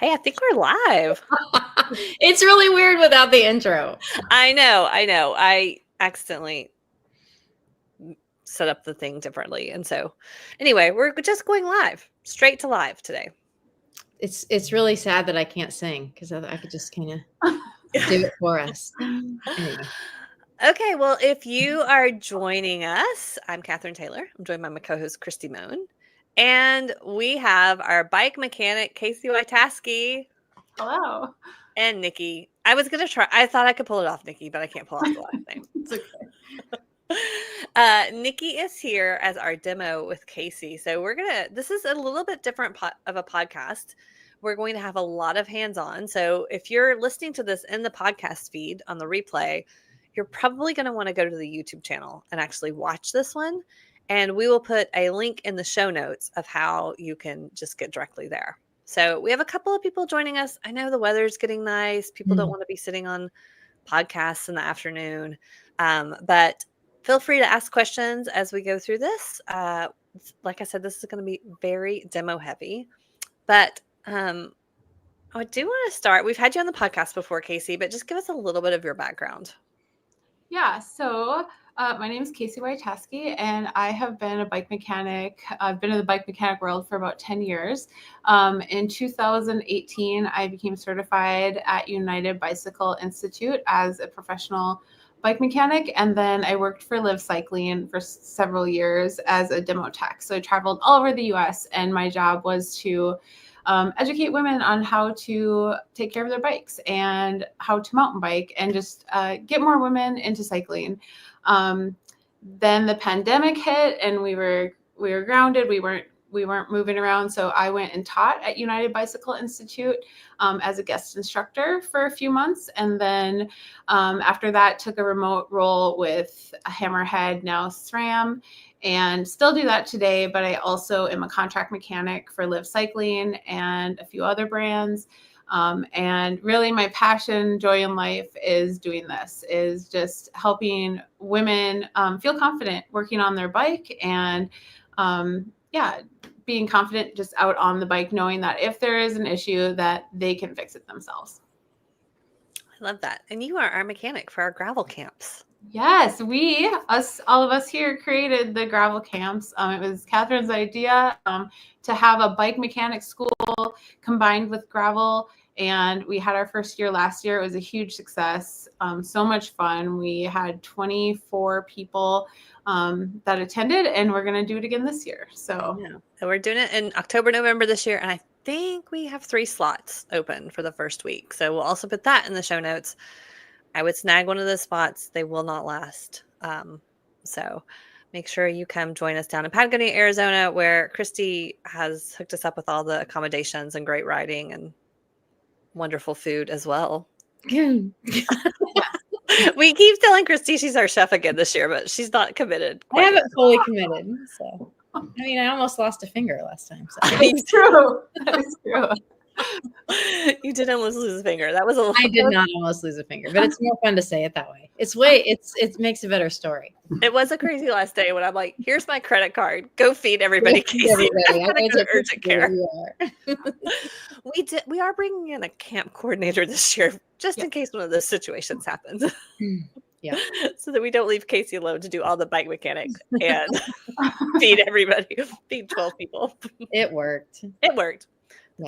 Hey, I think we're live. It's really weird without the intro. I know. I accidentally set up the thing differently. And so anyway, we're just going live, straight to live today. It's really sad that I can't sing because I could just kind of do it for us. Anyway. Okay, well, if you are joining us, I'm Catherine Taylor. I'm joined by my co-host, Christy Moan. And we have our bike mechanic, Casey Wytaske. Hello. And Nikki. I was going to try. I thought I could pull it off, Nikki, but I can't pull off the last name. It's okay. Nikki is here as our demo with Casey. So this is a little bit different of a podcast. We're going to have a lot of hands-on. So if you're listening to this in the podcast feed on the replay, you're probably going to want to go to the YouTube channel and actually watch this one. And we will put a link in the show notes of how you can just get directly there. So we have a couple of people joining us. I know the weather's getting nice. People don't want to be sitting on podcasts in the afternoon. But feel free to ask questions as we go through this. Like I said, this is going to be very demo heavy. But I do want to start. We've had you on the podcast before, Casey, but just give us a little bit of your background. Yeah, so my name is Casey Wytaske, and I have been a bike mechanic. I've been in the bike mechanic world for about 10 years. In 2018, I became certified at United Bicycle Institute as a professional bike mechanic, and then I worked for Live Cycling for several years as a demo tech. So I traveled all over the US, and my job was to educate women on how to take care of their bikes and how to mountain bike and just get more women into cycling. Then the pandemic hit and we were grounded. We weren't moving around. So I went and taught at United Bicycle Institute as a guest instructor for a few months. And then after that, took a remote role with Hammerhead, now SRAM, and still do that today. But I also am a contract mechanic for Live Cycling and a few other brands. And really my passion, joy in life is doing this, is just helping women feel confident working on their bike and being confident just out on the bike, knowing that if there is an issue that they can fix it themselves. I love that. And you are our mechanic for our gravel camps. Yes, all of us here created the gravel camps. It was Catherine's idea to have a bike mechanic school combined with gravel. And we had our first year last year. It was a huge success. So much fun. We had 24 people that attended, and we're going to do it again this year. So we're doing it in October, November this year. And I think we have 3 slots open for the first week. So we'll also put that in the show notes. I would snag one of those spots. They will not last. So make sure you come join us down in Patagonia, Arizona, where Christy has hooked us up with all the accommodations and great riding and wonderful food as well. We keep telling Christy she's our chef again this year, but she's not committed. I haven't fully committed. So, I mean, I almost lost a finger last time. So. It's true. That is true. You did almost lose a finger. That was I did not almost lose a finger, but it's more fun to say it that way. It makes a better story. It was a crazy last day when I'm like, here's my credit card. Go feed everybody. Casey. I go to urgent care. We are bringing in a camp coordinator this year, just in case one of those situations happens. Yeah. So that we don't leave Casey alone to do all the bike mechanic and feed everybody, feed 12 people. It worked. Yep.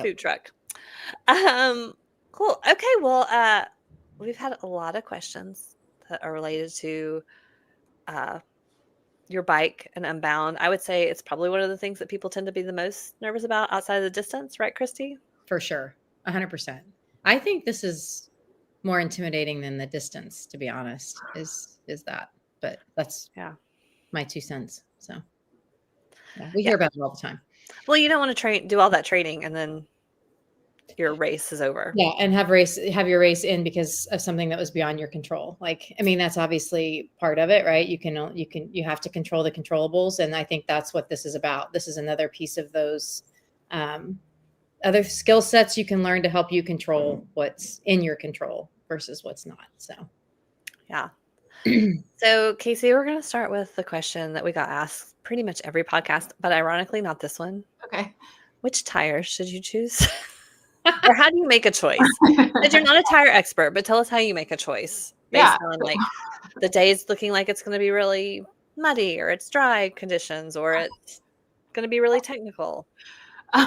Food truck. Cool. Okay. Well, we've had a lot of questions that are related to your bike and Unbound. I would say it's probably one of the things that people tend to be the most nervous about outside of the distance, right, Christy? For sure. 100%. I think this is more intimidating than the distance, to be honest, is that. But that's my 2 cents. So we hear about it all the time. Well, you don't want to do all that training and then your race is over. Yeah, and have your race in because of something that was beyond your control. Like, I mean, that's obviously part of it, right? You have to control the controllables, and I think that's what this is about. This is another piece of those other skill sets you can learn to help you control what's in your control versus what's not. So, yeah. So, Casey, we're going to start with the question that we got asked pretty much every podcast, but ironically, not this one. Okay. Which tires should you choose? Or how do you make a choice? Because you're not a tire expert, but tell us how you make a choice based on like the day is looking like it's going to be really muddy, or it's dry conditions, or it's going to be really technical.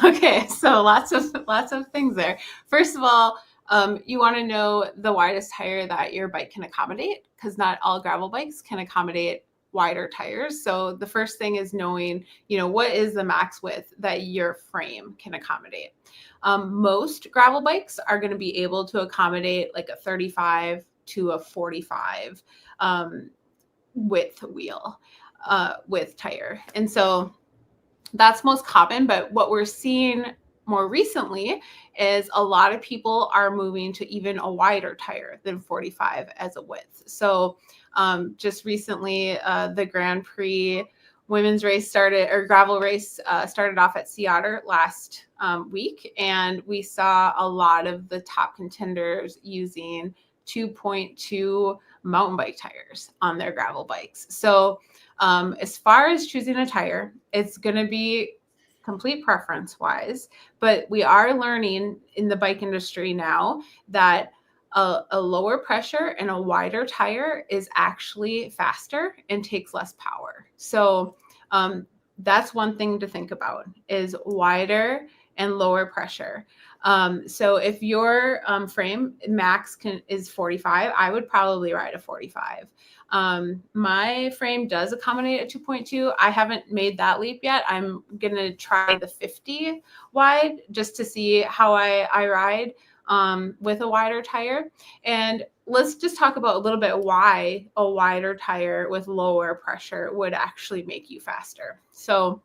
Okay, so lots of things there. First of all, you want to know the widest tire that your bike can accommodate, because not all gravel bikes can accommodate wider tires. So the first thing is knowing, what is the max width that your frame can accommodate. Most gravel bikes are going to be able to accommodate like a 35 to a 45 width wheel, width tire. And so that's most common, but what we're seeing more recently is a lot of people are moving to even a wider tire than 45 as a width. So just recently, the Grand Prix women's race gravel race started off at Sea Otter last week, and we saw a lot of the top contenders using 2.2 mountain bike tires on their gravel bikes. So as far as choosing a tire, it's going to be complete preference wise, but we are learning in the bike industry now that a lower pressure and a wider tire is actually faster and takes less power. So that's one thing to think about, is wider and lower pressure. So if your frame max is 45, I would probably ride a 45. My frame does accommodate a 2.2. I haven't made that leap yet. I'm going to try the 50 wide just to see how I ride with a wider tire. And let's just talk about a little bit why a wider tire with lower pressure would actually make you faster. So,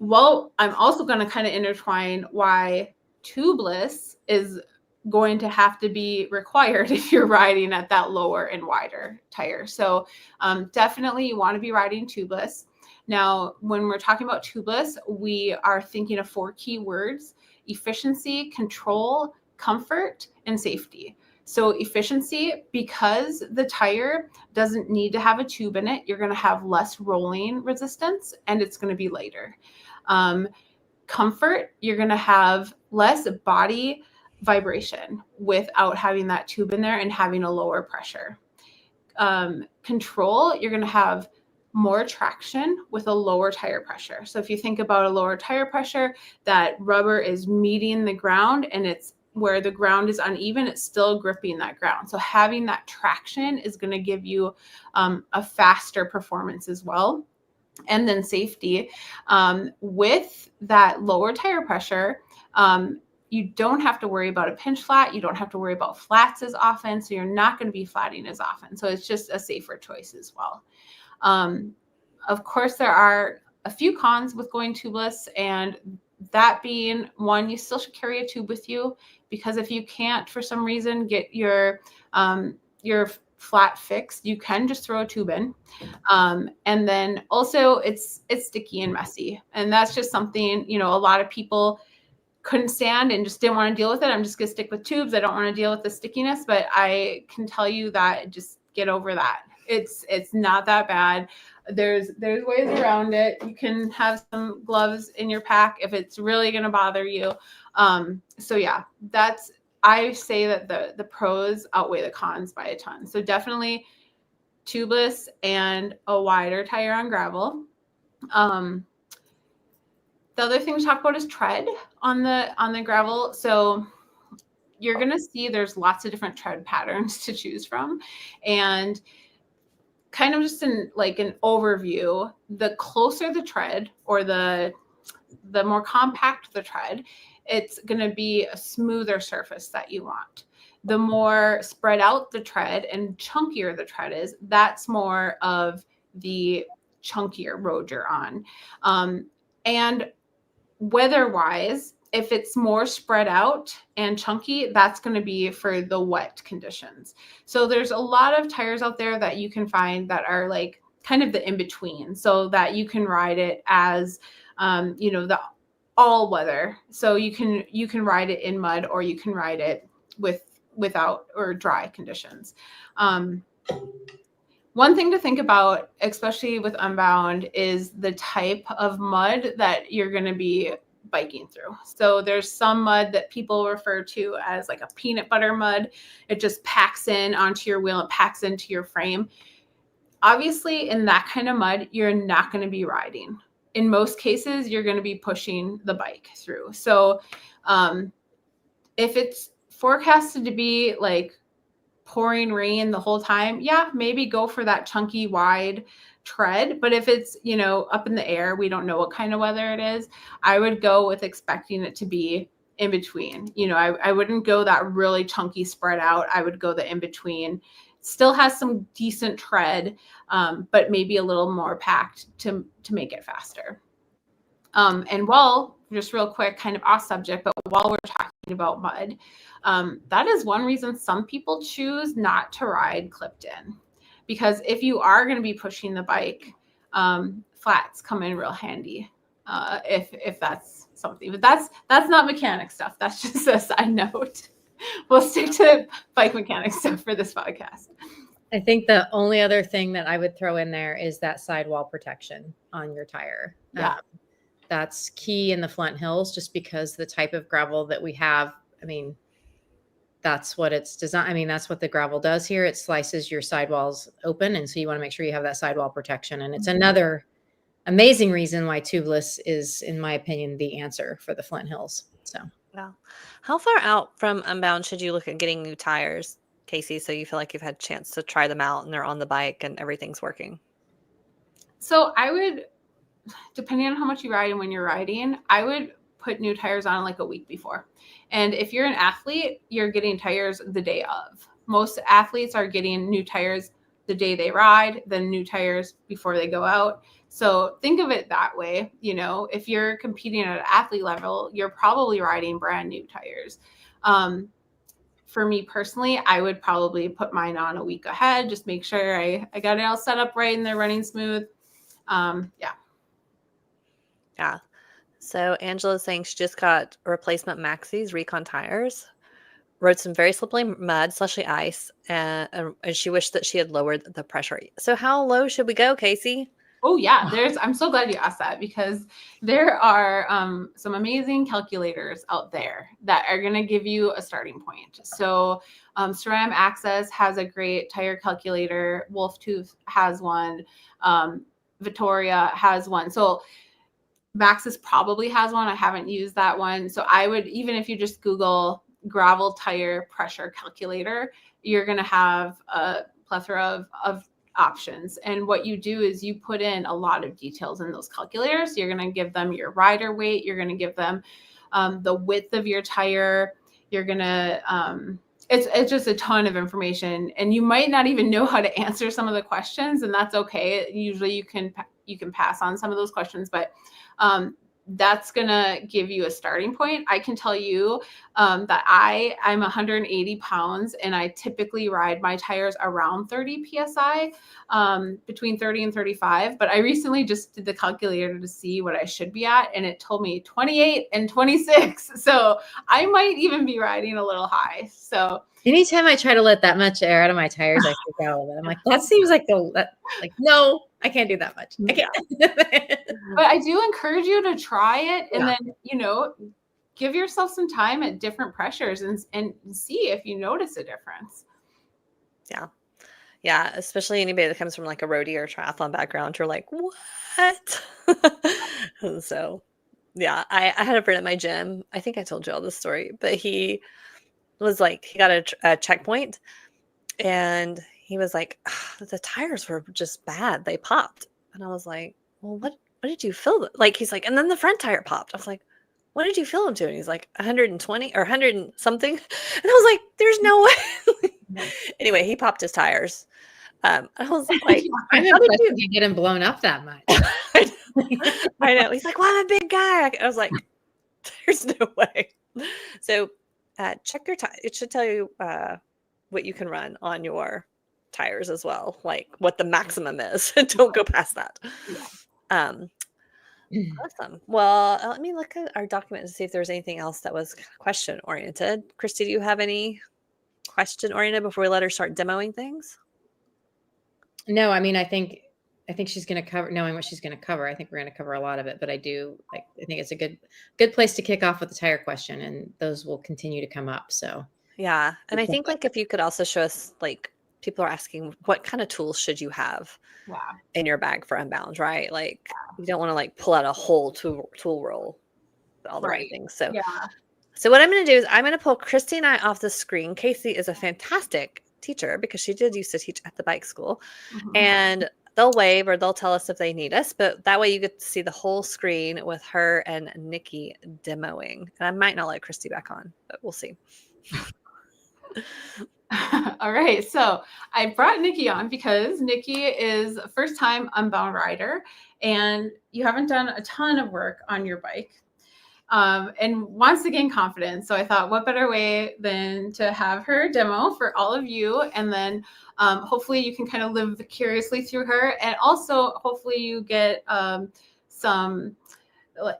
well, I'm also going to kind of intertwine why tubeless is going to have to be required if you're riding at that lower and wider tire. So definitely you want to be riding tubeless. Now, when we're talking about tubeless, we are thinking of 4 key words: efficiency, control, comfort, and safety. So efficiency, because the tire doesn't need to have a tube in it, you're going to have less rolling resistance and it's going to be lighter. Comfort, you're going to have less body vibration without having that tube in there and having a lower pressure. Control, you're going to have more traction with a lower tire pressure. So if you think about a lower tire pressure, that rubber is meeting the ground, and it's where the ground is uneven, it's still gripping that ground. So having that traction is going to give you a faster performance as well. And then safety, with that lower tire pressure, you don't have to worry about a pinch flat. You don't have to worry about flats as often. So you're not going to be flatting as often. So it's just a safer choice as well. Of course, there are a few cons with going tubeless, and that being one, you still should carry a tube with you, because if you can't, for some reason, get your flat fixed, you can just throw a tube in. And then also it's sticky and messy. And that's just something, a lot of people couldn't stand and just didn't want to deal with it. I'm just going to stick with tubes. I don't want to deal with the stickiness, but I can tell you that just get over that. It's not that bad. There's ways around it. You can have some gloves in your pack if it's really going to bother you. So yeah, I say that the pros outweigh the cons by a ton. So definitely tubeless and a wider tire on gravel. The other thing to talk about is tread on the gravel. So you're going to see there's lots of different tread patterns to choose from. And kind of just an overview, the closer the tread, or the more compact the tread, it's going to be a smoother surface that you want. The more spread out the tread and chunkier the tread is, that's more of the chunkier road you're on. And weather-wise, if it's more spread out and chunky, that's going to be for the wet conditions. So there's a lot of tires out there that you can find that are like kind of the in-between, so that you can ride it as, the all weather. So you can ride it in mud, or you can ride it without or dry conditions. One thing to think about, especially with Unbound, is the type of mud that you're going to be biking through. So there's some mud that people refer to as like a peanut butter mud. It just packs in onto your wheel and packs into your frame. Obviously, in that kind of mud, you're not going to be riding. In most cases, you're going to be pushing the bike through. So if it's forecasted to be like pouring rain the whole time, yeah, maybe go for that chunky, wide tread. But if it's, up in the air, we don't know what kind of weather it is, I would go with expecting it to be in between. I wouldn't go that really chunky spread out. I would go the in between. Still has some decent tread, but maybe a little more packed to make it faster. And just real quick, kind of off subject, but while we're talking about mud, that is one reason some people choose not to ride clipped in, because if you are going to be pushing the bike, flats come in real handy, if that's something. But that's not mechanic stuff. That's just a side note. We'll stick to bike mechanic stuff for this podcast. I think the only other thing that I would throw in there is that sidewall protection on your tire. Yeah. That's key in the Flint Hills, just because the type of gravel that we have, that's what it's designed. That's what the gravel does here. It slices your sidewalls open. And so you want to make sure you have that sidewall protection. And it's another amazing reason why tubeless is, in my opinion, the answer for the Flint Hills. So, wow. How far out from Unbound should you look at getting new tires, Casey, so you feel like you've had a chance to try them out and they're on the bike and everything's working? So I would, depending on how much you ride and when you're riding, I would put new tires on like a week before. And if you're an athlete, you're getting tires the day of. Most athletes are getting new tires the day they ride, then new tires before they go out. So think of it that way. If you're competing at an athlete level, you're probably riding brand new tires. For me personally, I would probably put mine on a week ahead, just make sure I got it all set up right and they're running smooth. Yeah. So Angela's saying she just got replacement Maxxis Recon tires, rode some very slippery mud, slushy ice, and she wished that she had lowered the pressure. So how low should we go, Casey? Oh yeah, I'm so glad you asked that, because there are some amazing calculators out there that are going to give you a starting point. So SRAM Access has a great tire calculator. Wolf Tooth has one. Vittoria has one. So Maxxis probably has one. I haven't used that one. So I would, even if you just Google gravel tire pressure calculator, you're going to have a plethora of options. And what you do is you put in a lot of details in those calculators. You're going to give them your rider weight. You're going to give them the width of your tire. You're going to, it's just a ton of information, and you might not even know how to answer some of the questions, and that's okay. Usually you can pass on some of those questions, but that's going to give you a starting point. I can tell you that I'm 180 pounds and I typically ride my tires around 30 PSI, between 30 and 35. But I recently just did the calculator to see what I should be at, and it told me 28 and 26. So I might even be riding a little high. So anytime I try to let that much air out of my tires, I freak out a little bit. I'm like, that seems like no, I can't do that much. I can't. But I do encourage you to try it, and then, give yourself some time at different pressures and see if you notice a difference. Yeah. Yeah. Especially anybody that comes from like a roadie or triathlon background, you're like, what? So yeah, I had a friend at my gym. I think I told you all this story, but he was like, he got a checkpoint and he was like, the tires were just bad. They popped. And I was like, well, what did you feel? Like, he's like, and then the front tire popped. I was like, what did you feel them doing? He's like 120 or 100 and something. And I was like, there's no way. Anyway, he popped his tires. I was like, I'm impressed you get him blown up that much. I know. He's like, well, I'm a big guy. I was like, there's no way. So check your tire. It should tell you what you can run on your tires as well, like what the maximum is. Don't go past that. Awesome. Well, let me look at our document to see if there's anything else that was question oriented. Christy, do you have any question oriented before we let her start demoing things? No, I mean, I think think she's going to cover, knowing what she's going to cover. I think we're going to cover a lot of it, but I think it's a good place to kick off with the tire question, and those will continue to come up. So yeah. And I think like if you could also show us, like, people are asking what kind of tools should you have in your bag for Unbound, right? Like you don't want to like pull out a whole tool roll, all the right things. So So what I'm going to do is I'm going to pull Christy and I off the screen. Casey is a fantastic teacher because she did used to teach at the bike school, and they'll wave or they'll tell us if they need us, but that way you get to see the whole screen with her and Nikki demoing. And I might not let Christy back on, but we'll see. All right, so I brought Nikki on because Nikki is a first-time Unbound rider, and you haven't done a ton of work on your bike, and wants to gain confidence. So I thought, what better way than to have her demo for all of you, and then hopefully you can kind of live vicariously through her, and also hopefully you get some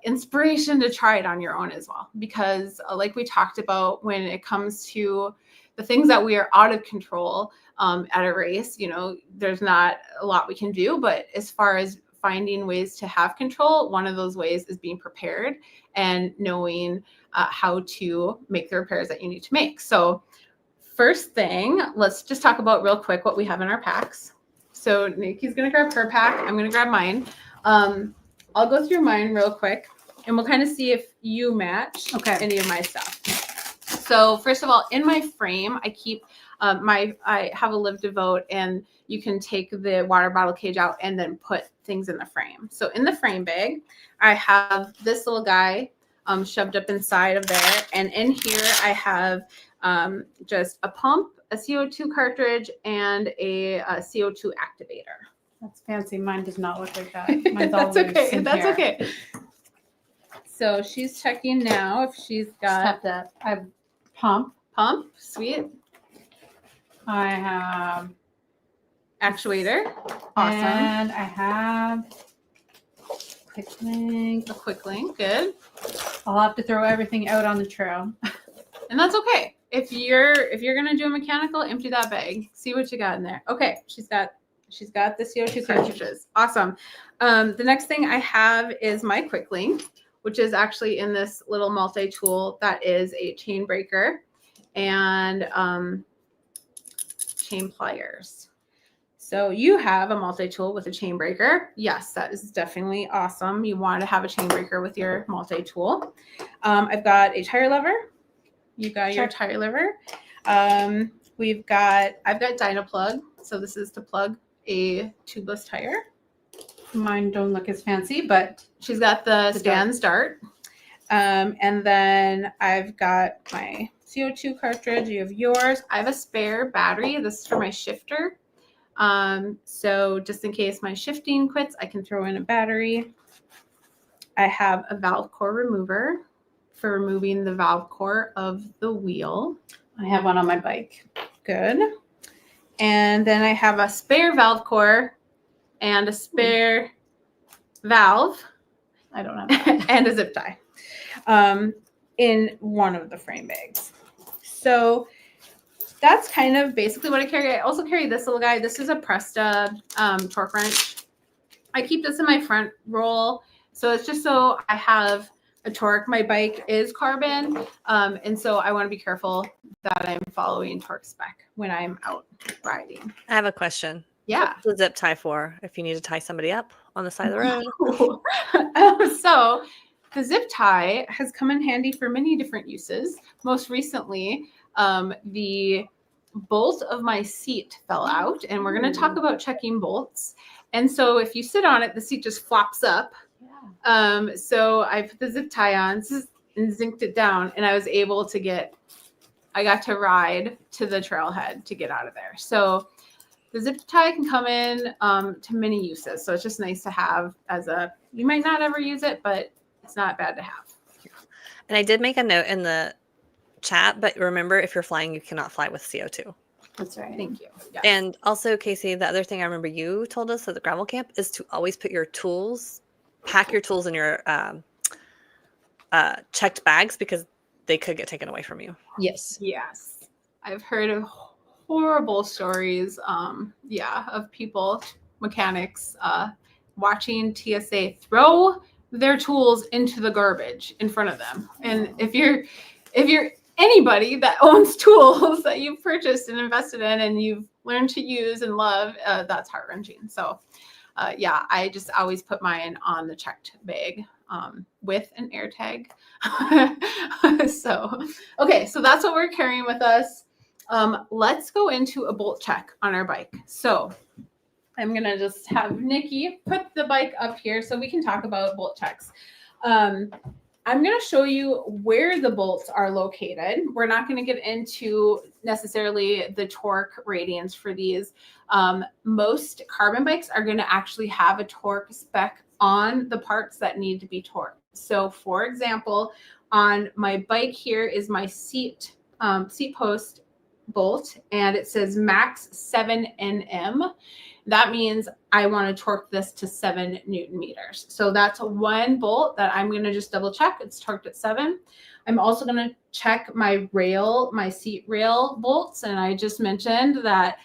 inspiration to try it on your own as well. Because like we talked about, when it comes to the things that we are out of control at a race, you know, there's not a lot we can do. But as far as finding ways to have control, one of those ways is being prepared and knowing how to make the repairs that you need to make. So first thing, let's just talk about real quick what we have in our packs. So Nikki's going to grab her pack. I'm going to grab mine. I'll go through mine real quick, and we'll kind of see if you match any of my stuff. So first of all, in my frame, I keep I have a Live Devote, and you can take the water bottle cage out and then put things in the frame. So in the frame bag, I have this little guy shoved up inside of there. And in here, I have just a pump, a CO2 cartridge, and a CO2 activator. That's fancy. Mine does not look like that. Mine's all That's okay. loose That's here. okay. So she's checking now if she's got that. I have pump. Sweet. I have Actuator. Awesome. And I have quick link. A quick link. Good. I'll have to throw everything out on the trail. And that's okay. If you're gonna do a mechanical, empty that bag. See what you got in there. Okay. She's got the CO2 cartridges. Awesome. The next thing I have is my quick link, which is actually in this little multi-tool that is a chain breaker and chain pliers. So you have a multi-tool with a chain breaker. Yes, that is definitely awesome. You want to have a chain breaker with your multi-tool. I've got a tire lever. You got your tire lever. I've got Dynaplug. So this is to plug a tubeless tire. Mine don't look as fancy, but She's got the stand start. And then I've got my CO2 cartridge. You have yours. I have a spare battery. This is for my shifter. So just in case my shifting quits, I can throw in a battery. I have a valve core remover for removing the valve core of the wheel. I have one on my bike. Good. And then I have a spare valve core and a spare valve. I don't have that. And a zip tie in one of the frame bags. So that's kind of basically what I carry. I also carry this little guy. This is a Presta torque wrench. I keep this in my front roll. So it's just so I have a torque. My bike is carbon. And so I want to be careful that I'm following torque spec when I'm out riding. I have a question. Yeah. What's the zip tie for? If you need to tie somebody up on the side of the road? So the zip tie has come in handy for many different uses. Most recently, the bolt of my seat fell out, and we're going to talk about checking bolts. And so if you sit on it, the seat just flops up. Yeah. So I put the zip tie on and zinced it down, and I was able to I got to ride to the trailhead to get out of there. So the zip tie can come in to many uses. So it's just nice to have you might not ever use it, but it's not bad to have. And I did make a note in the chat, but remember, if you're flying, you cannot fly with CO2. That's right. Thank you. Yes. And also, Casey, the other thing I remember you told us at the gravel camp is to always put your tools, pack your tools in your checked bags, because they could get taken away from you. Yes. I've heard of horrible stories, of people mechanics watching TSA throw their tools into the garbage in front of them. And if you're anybody that owns tools that you've purchased and invested in and you've learned to use and love, that's heart-wrenching. So yeah, I just always put mine on the checked bag with an air tag. So, okay, so that's what we're carrying with us. Let's go into a bolt check on our bike. So I'm going to just have Nikki put the bike up here so we can talk about bolt checks. I'm going to show you where the bolts are located. We're not going to get into necessarily the torque ratings for these. Most carbon bikes are going to actually have a torque spec on the parts that need to be torqued. So for example, on my bike here is my seat post bolt, and it says max 7 Nm. That means I want to torque this to 7 Newton meters. So that's one bolt that I'm going to just double check. It's torqued at 7. I'm also going to check my rail, my seat rail bolts. And I just mentioned that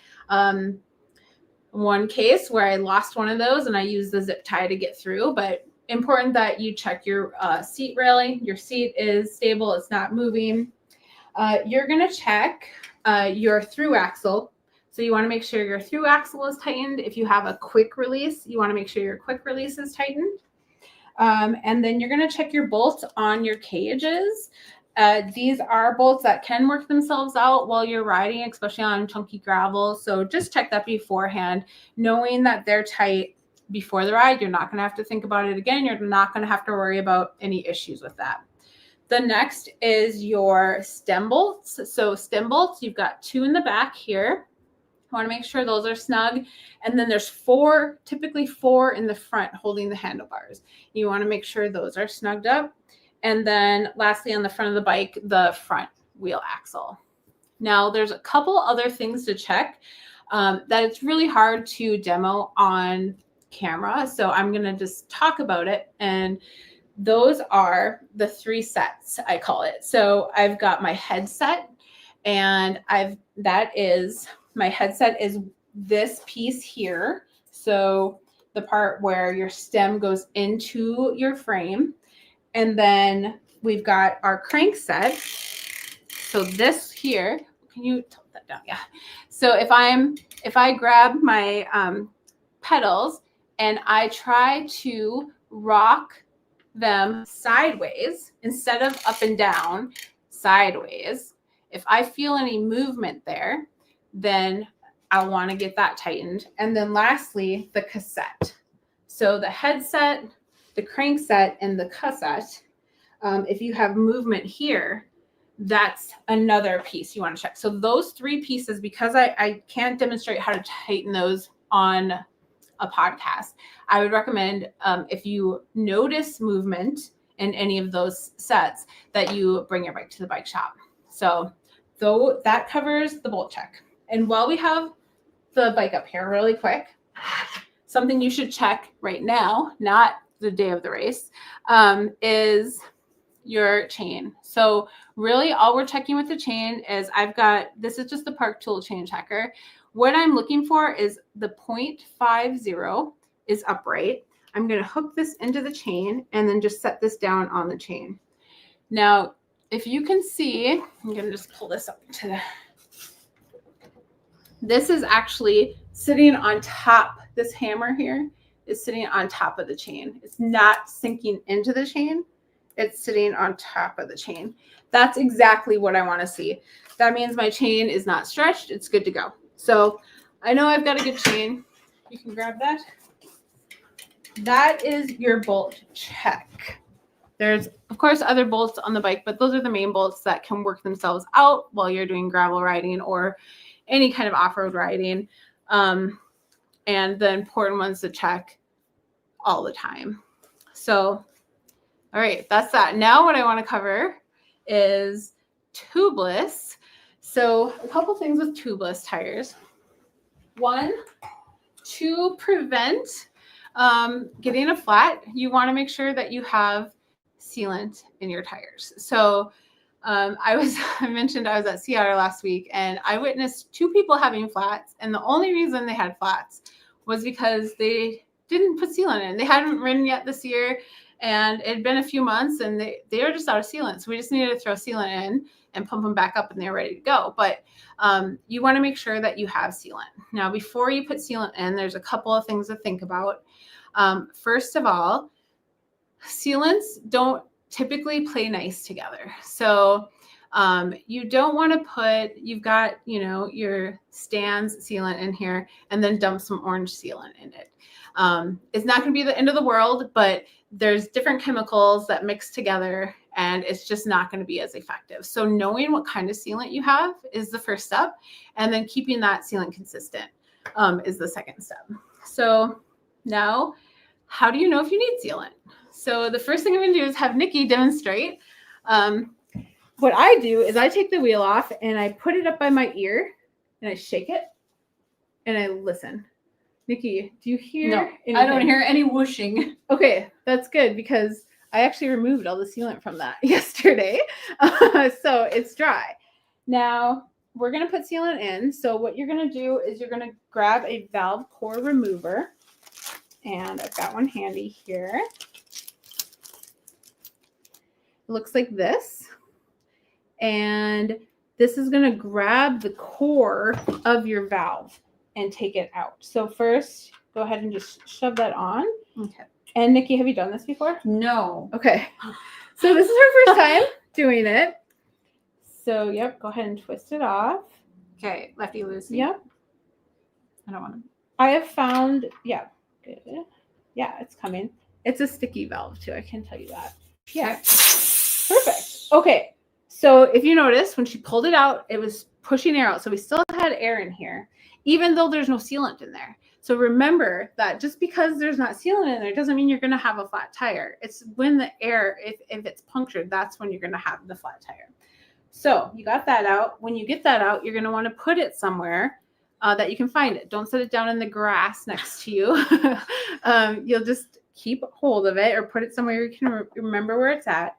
one case where I lost one of those and I used the zip tie to get through. But important that you check your seat railing. Your seat is stable. It's not moving. You're going to check your through axle. So you want to make sure your through axle is tightened. If you have a quick release, you want to make sure your quick release is tightened. And then you're going to check your bolts on your cages. These are bolts that can work themselves out while you're riding, especially on chunky gravel. So just check that beforehand, knowing that they're tight before the ride. You're not going to have to think about it again. You're not going to have to worry about any issues with that. The next is your stem bolts. So stem bolts, you've got 2 in the back here. I want to make sure those are snug. And then there's 4, typically 4 in the front holding the handlebars. You want to make sure those are snugged up. And then lastly, on the front of the bike, the front wheel axle. Now there's a couple other things to check that it's really hard to demo on camera. So I'm going to just talk about it. And those are the 3 sets, I call it. So I've got my headset, and my headset is this piece here. So the part where your stem goes into your frame. And then we've got our crank set. So this here, can you tilt that down? Yeah. So if I grab my pedals and I try to rock them sideways instead of up and down, sideways, if I feel any movement there, then I want to get that tightened. And then lastly, the cassette. So the headset, the crank set, and the cassette, if you have movement here, that's another piece you want to check. So those 3 pieces, because I can't demonstrate how to tighten those on a podcast, I would recommend if you notice movement in any of those sets, that you bring your bike to the bike shop. So though that covers the bolt check. And while we have the bike up here really quick, something you should check right now, not the day of the race, is your chain. So really all we're checking with the chain is this is just the Park Tool chain checker. What I'm looking for is the 0.50 is upright. I'm going to hook this into the chain and then just set this down on the chain. Now, if you can see, I'm going to just pull this up to the, this is actually sitting on top. This hammer here is sitting on top of the chain. It's not sinking into the chain. It's sitting on top of the chain. That's exactly what I want to see. That means my chain is not stretched. It's good to go. So I know I've got a good chain. You can grab that. That is your bolt check. There's, of course, other bolts on the bike, but those are the main bolts that can work themselves out while you're doing gravel riding or any kind of off-road riding. And the important ones to check all the time. So, all right, that's that. Now what I want to cover is tubeless. So a couple things with tubeless tires. One, to prevent getting a flat, you want to make sure that you have sealant in your tires. So I mentioned I was at Sea Otter last week, and I witnessed 2 people having flats, and the only reason they had flats was because they didn't put sealant in. They hadn't ridden yet this year, and it had been a few months, and they were just out of sealant. So we just needed to throw sealant in and pump them back up, and they were ready to go. But you want to make sure that you have sealant. Now, before you put sealant in, there's a couple of things to think about. First of all, sealants don't typically play nice together. So you don't want to put, you've got, your Stan's sealant in here and then dump some orange sealant in it. It's not going to be the end of the world, but there's different chemicals that mix together and it's just not going to be as effective. So knowing what kind of sealant you have is the first step, and then keeping that sealant consistent is the second step. So now, how do you know if you need sealant? So the first thing I'm going to do is have Nikki demonstrate. What I do is I take the wheel off and I put it up by my ear and I shake it and I listen. Nikki, do you hear anything? I don't hear any whooshing. Okay, that's good because I actually removed all the sealant from that yesterday. So it's dry. Now we're going to put sealant in. So what you're going to do is you're going to grab a valve core remover. And I've got one handy here. It looks like this. And this is going to grab the core of your valve and take it out. So first, go ahead and just shove that on. Okay. And Nikki, have you done this before? No. Okay. So this is her first time doing it. So, yep, go ahead and twist it off. Okay, lefty loosey. Yep. I don't want to. I have found, yeah, good. Yeah, it's coming. It's a sticky valve too, I can tell you that. Yeah. Perfect. Okay. So if you notice, when she pulled it out, it was pushing air out. So we still had air in here, even though there's no sealant in there. So remember that just because there's not sealant in there doesn't mean you're going to have a flat tire. It's when the air, if it's punctured, that's when you're going to have the flat tire. So you got that out. When you get that out, you're going to want to put it somewhere that you can find it. Don't set it down in the grass next to you. You'll just keep hold of it or put it somewhere you can remember where it's at.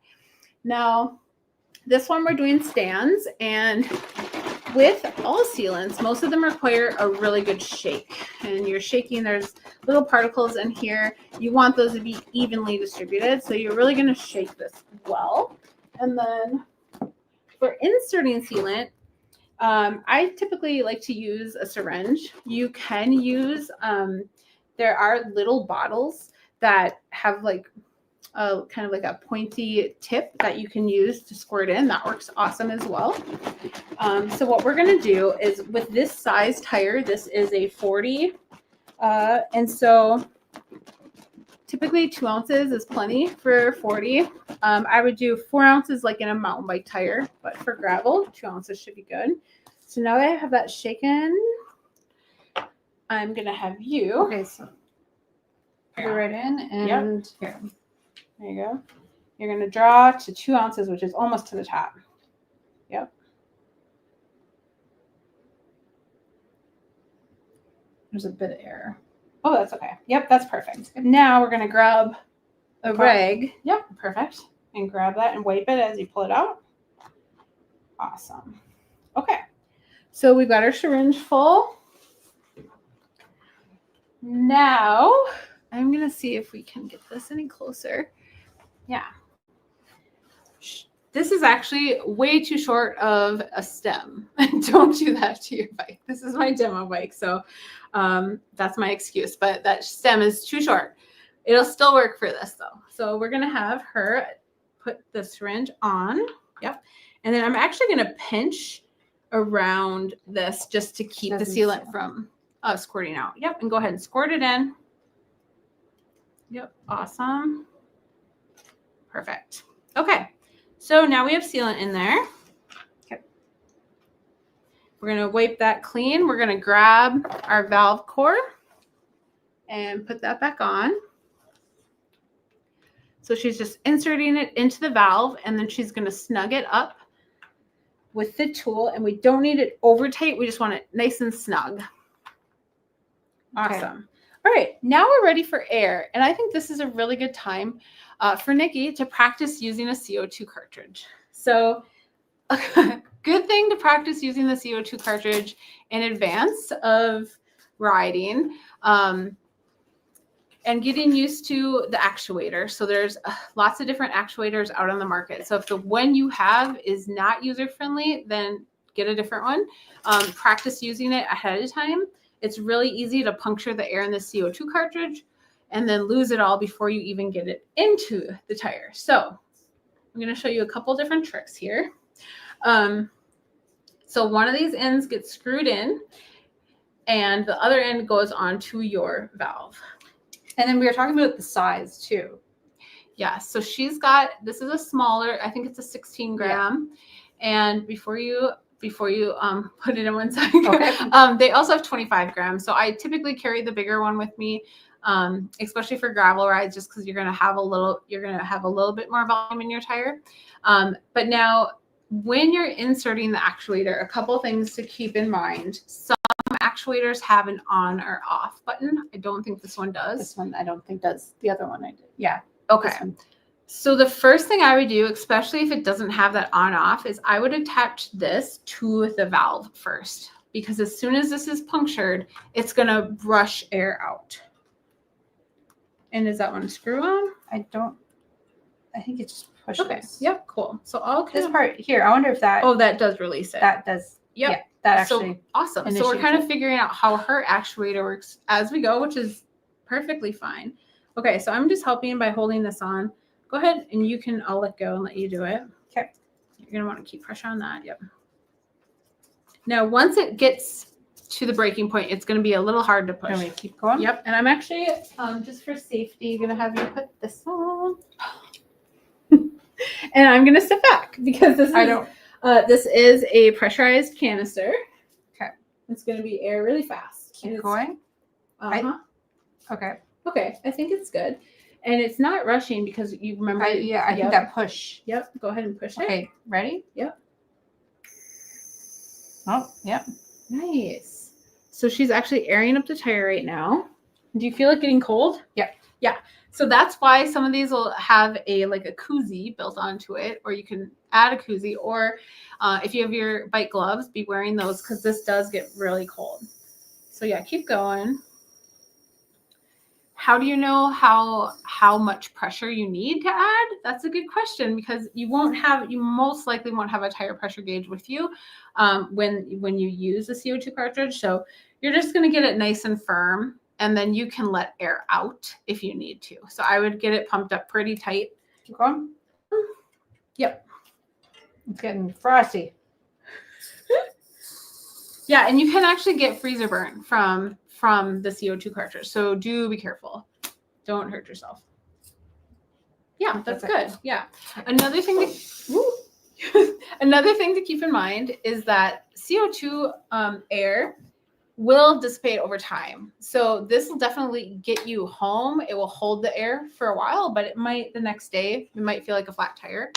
Now, this one we're doing Stan's, and with all sealants, most of them require a really good shake. And you're shaking, there's little particles in here. You want those to be evenly distributed. So you're really going to shake this well. And then for inserting sealant, I typically like to use a syringe. You can use, there are little bottles that have like kind of like a pointy tip that you can use to squirt in. That works awesome as well. So what we're going to do is with this size tire, this is a 40. And so typically 2 ounces is plenty for 40. I would do 4 ounces like in a mountain bike tire, but for gravel, 2 ounces should be good. So now that I have that shaken, I'm going to have you. Okay, so go right in and here. There you go. You're going to draw to 2 ounces, which is almost to the top. Yep. There's a bit of air. Oh, that's okay. Yep, that's perfect. Now we're going to grab a rag. Yep, perfect. And grab that and wipe it as you pull it out. Awesome. Okay. So we've got our syringe full. Now I'm going to see if we can get this any closer. Yeah. This is actually way too short of a stem. Don't do that to your bike. This is my demo bike, so that's my excuse. But that stem is too short. It'll still work for this, though. So we're going to have her put the syringe on. Yep. And then I'm actually going to pinch around this just to keep the sealant from squirting out. Yep. And go ahead and squirt it in. Yep. Awesome. Perfect. Okay. So now we have sealant in there. Okay. We're going to wipe that clean. We're going to grab our valve core and put that back on. So she's just inserting it into the valve, and then she's going to snug it up with the tool. And we don't need it over tight. We just want it nice and snug. Awesome. Okay. All right, now we're ready for air. And I think this is a really good time for Nikki to practice using a CO2 cartridge. So a good thing to practice using the CO2 cartridge in advance of riding. And getting used to the actuator. So there's lots of different actuators out on the market. So if the one you have is not user-friendly, then get a different one. Practice using it ahead of time. It's really easy to puncture the air in the CO2 cartridge and then lose it all before you even get it into the tire. So I'm going to show you a couple different tricks here. So one of these ends gets screwed in and the other end goes onto your valve. And then we were talking about the size too. Yeah, so she's got, this is a smaller, I think it's a 16 gram. Yeah. And before you put it in one side, okay. They also have 25 grams. So I typically carry the bigger one with me, especially for gravel rides, just because you're gonna have a little bit more volume in your tire. But now when you're inserting the actuator, a couple things to keep in mind. Some actuators have an on or off button. I don't think this one does. This one I don't think does. The other one I did. Yeah. Okay. So the first thing I would do, especially if it doesn't have that on off, is I would attach this to the valve first, because as soon as this is punctured, it's going to rush air out. And is that one screw on? I think it just pushes. Okay. Yep. Cool. So I'll this part here, I wonder if that. Oh, that does release it. That does. Yep. Yeah, that actually. So awesome. So we're kind of figuring out how her actuator works as we go, which is perfectly fine. Okay. So I'm just helping by holding this on. Go ahead and I'll let go and let you do it. Okay. You're going to want to keep pressure on that. Yep. Now, once it gets to the breaking point, it's going to be a little hard to push. Can we keep going? Yep. And I'm actually, just for safety, going to have you put this on. And I'm going to step back because this is a pressurized canister. Okay. It's going to be air really fast. Keep going. Okay. Okay. I think it's good. And it's not rushing because you remember. I think that push. Yep. Go ahead and push it. Okay. Ready? Yep. Oh, yep. Nice. So she's actually airing up the tire right now. Do you feel it getting cold? Yep. Yeah. So that's why some of these will have a koozie built onto it, or you can add a koozie, or if you have your bike gloves, be wearing those because this does get really cold. So yeah, keep going. How do you know how much pressure you need to add? That's a good question, because you most likely won't have a tire pressure gauge with you when you use the CO2 cartridge. So you're just going to get it nice and firm, and then you can let air out if you need to. So I would get it pumped up pretty tight. Keep going. Yep. It's getting frosty. Yeah, and you can actually get freezer burn from the CO2 cartridge. So do be careful. Don't hurt yourself. Yeah, that's good. Yeah. Another thing to keep in mind is that CO2 air will dissipate over time. So this will definitely get you home. It will hold the air for a while, but the next day, it might feel like a flat tire.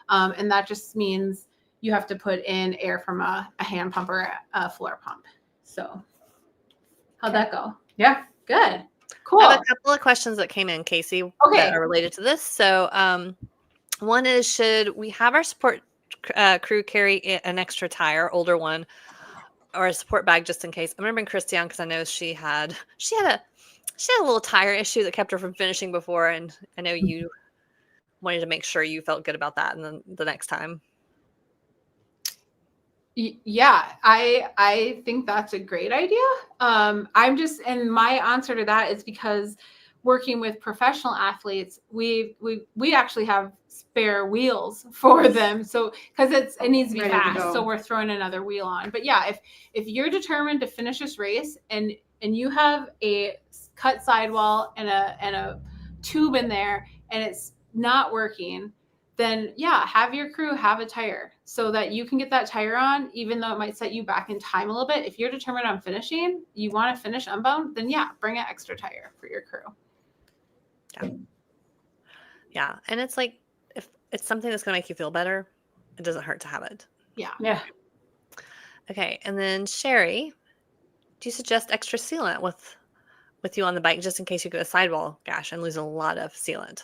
And that just means you have to put in air from a hand pump or a floor pump. So how'd that go? Yeah. Good. Cool. I have a couple of questions that came in, Casey, that are related to this. So one is, should we have our support crew carry an extra tire, older one, or a support bag just in case? I'm remembering Christy on because I know she had a little tire issue that kept her from finishing before, and I know you wanted to make sure you felt good about that, and then the next time. Yeah, I think that's a great idea. And my answer to that is because working with professional athletes, we actually have spare wheels for them. So because it needs to be fast, so we're throwing another wheel on. But yeah, if you're determined to finish this race and you have a cut sidewall and a tube in there and it's not working, then yeah, have your crew have a tire so that you can get that tire on, even though it might set you back in time a little bit. If you're determined on finishing, you want to finish unbound, then yeah, bring an extra tire for your crew. Yeah. And it's like, if it's something that's going to make you feel better, it doesn't hurt to have it. Yeah. Okay. And then Sherry, do you suggest extra sealant with you on the bike just in case you get a sidewall gash and lose a lot of sealant?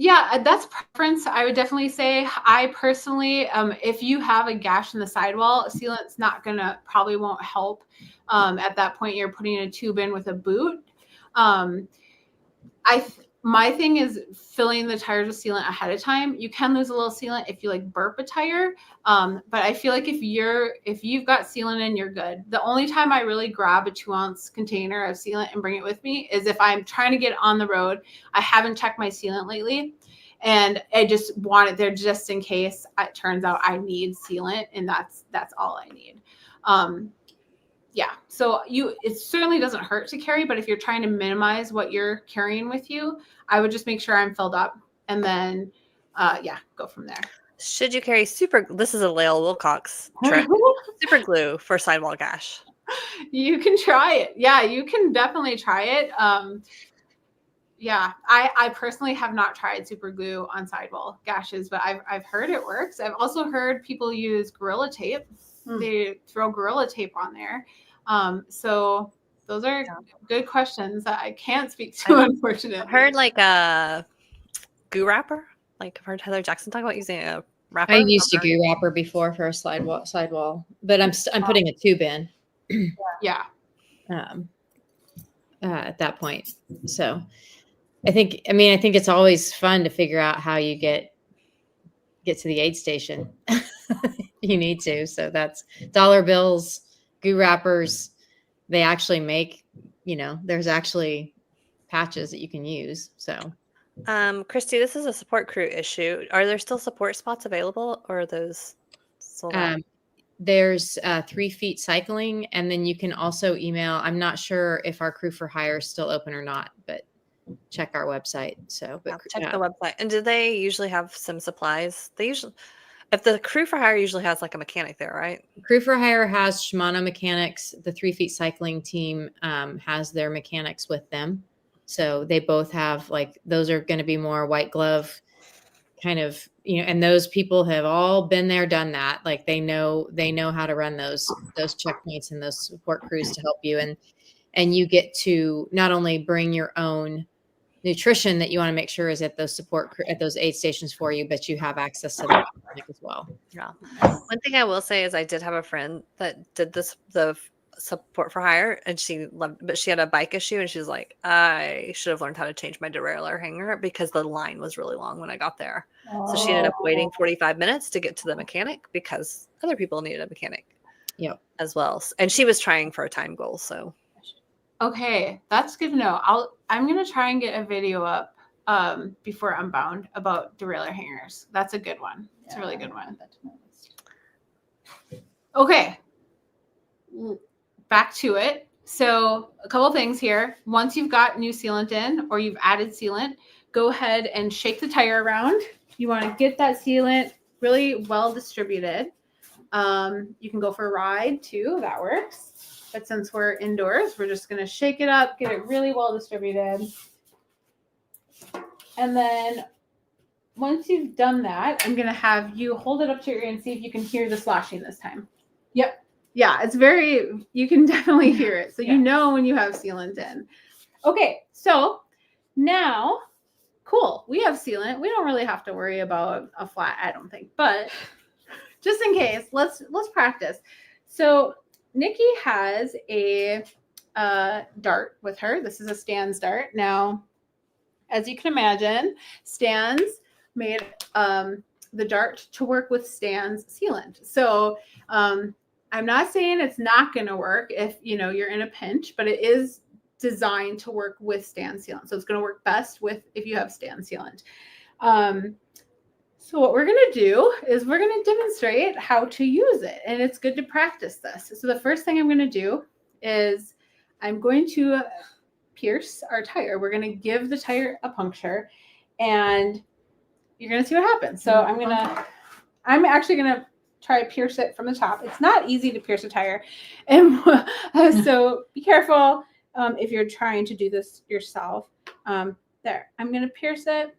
Yeah, that's preference. I would definitely say I personally, if you have a gash in the sidewall, sealant's probably won't help. At that point, you're putting a tube in with a boot. My thing is filling the tires with sealant ahead of time. You can lose a little sealant if you like burp a tire. But I feel like if you've got sealant in, you're good. The only time I really grab a 2-ounce container of sealant and bring it with me is if I'm trying to get on the road. I haven't checked my sealant lately, and I just want it there just in case it turns out I need sealant, and that's all I need. Yeah, so it certainly doesn't hurt to carry, but if you're trying to minimize what you're carrying with you, I would just make sure I'm filled up, and then go from there. Should you carry this is a Lael Wilcox trick, super glue for sidewall gash? You can try it. Yeah, you can definitely try it. I personally have not tried super glue on sidewall gashes, but I've heard it works. I've also heard people use Gorilla Tape. They throw Gorilla Tape on there. So those are good questions that I can't speak to, unfortunately. I've heard like a goo wrapper. Like I've heard Heather Jackson talk about using a wrapper. I've used a goo wrapper before for a sidewall, but I'm putting a tube in. Yeah. At that point. So I think it's always fun to figure out how you get to the aid station. You need to. So that's dollar bills, goo wrappers. They actually make, there's actually patches that you can use. So, Christy, this is a support crew issue. Are there still support spots available, or are those sold out? There's 3 feet cycling, and then you can also email. I'm not sure if our crew for hire is still open or not, but check our website. So, check the website. And do they usually have some supplies? If the crew for hire usually has like a mechanic there, right? Crew for hire has Shimano mechanics. The 3 feet cycling team has their mechanics with them. So they both have those are going to be more white glove kind of, and those people have all been there, done that. Like they know how to run those checkpoints and those support crews to help you. And you get to not only bring your own nutrition that you want to make sure is at those at those aid stations for you, but you have access to that as well. Yeah. One thing I will say is I did have a friend that did the support for hire, and she loved, but she had a bike issue, and she was like, I should have learned how to change my derailleur hanger because the line was really long when I got there. So she ended up waiting 45 minutes to get to the mechanic because other people needed a mechanic. Yep. As well. And she was trying for a time goal. So okay, that's good to know. I'm gonna try and get a video up before UNBOUND about derailleur hangers. That's a good one. It's a really good one. Okay, back to it. So a couple things here. Once you've got new sealant in or you've added sealant, go ahead and shake the tire around. You want to get that sealant really well distributed. You can go for a ride too. That works. But since we're indoors, we're just going to shake it up, get it really well distributed. And then once you've done that, I'm going to have you hold it up to your ear and see if you can hear the sloshing this time. Yep. Yeah, you can definitely hear it. So you know when you have sealant in. Okay, so now, cool. We have sealant. We don't really have to worry about a flat, I don't think. But just in case, let's practice. So Nikki has a dart with her. This is a Stan's dart. Now, as you can imagine, Stan's made the dart to work with Stan's sealant. So I'm not saying it's not going to work if you're in a pinch, but it is designed to work with Stan's sealant. So it's going to work best if you have Stan's sealant. So what we're going to do is we're going to demonstrate how to use it. And it's good to practice this. So the first thing I'm going to do is I'm going to pierce our tire. We're going to give the tire a puncture, and you're going to see what happens. So I'm actually going to try to pierce it from the top. It's not easy to pierce a tire. And so be careful if you're trying to do this yourself. There, I'm going to pierce it.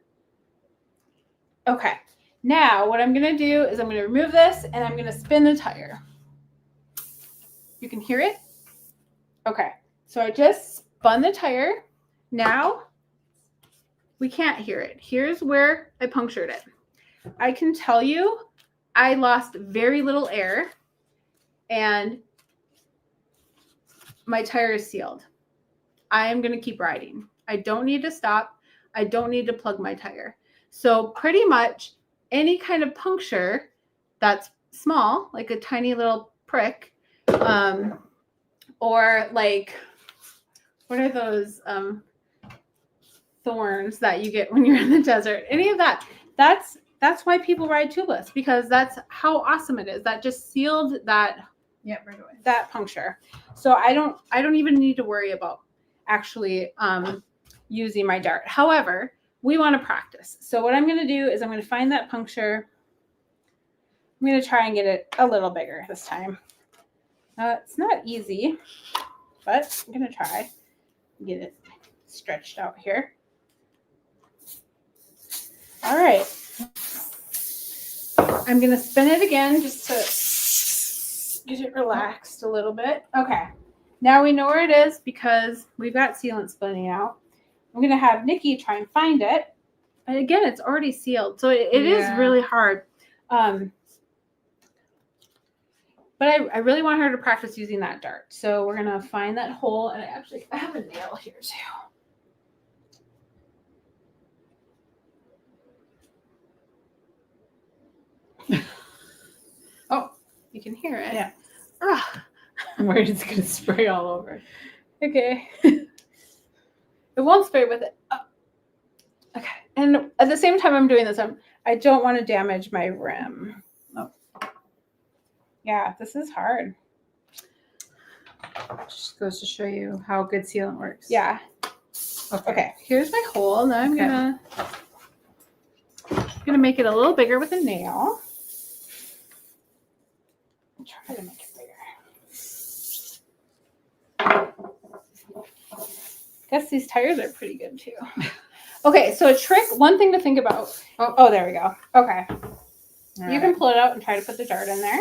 Okay. Now what I'm going to do is I'm going to remove this and I'm going to spin the tire. You can hear it? Okay. So I just spun the tire. Now we can't hear it. Here's where I punctured it. I can tell you I lost very little air and my tire is sealed. I am going to keep riding. I don't need to stop. I don't need to plug my tire. So pretty much any kind of puncture that's small, like a tiny little prick, or like, what are those thorns that you get when you're in the desert? Any of that. That's why people ride tubeless, because that's how awesome it is. That just sealed that right away. That puncture. So I don't even need to worry about actually using my dart. However, we want to practice. So what I'm going to do is I'm going to find that puncture. I'm going to try and get it a little bigger this time. It's not easy, but I'm going to try and get it stretched out here. All right. I'm going to spin it again just to get it relaxed a little bit. Okay. Now we know where it is because we've got sealant spinning out. I'm going to have Nikki try and find it. And again, it's already sealed. So it is really hard. But I really want her to practice using that dart. So we're going to find that hole. And I have a nail here too. Oh, you can hear it. Yeah. I'm worried it's going to spray all over. Okay. It won't spray with it. Oh. Okay. And at the same time I'm doing this, I don't want to damage my rim. Oh. Yeah, this is hard. Just goes to show you how good sealant works. Yeah. Okay. Here's my hole. Now I'm gonna make it a little bigger with a nail. I'll try to make it bigger. Guess these tires are pretty good too. Okay, so one thing to think about. Oh, there we go. Okay. You can pull it out and try to put the dart in there.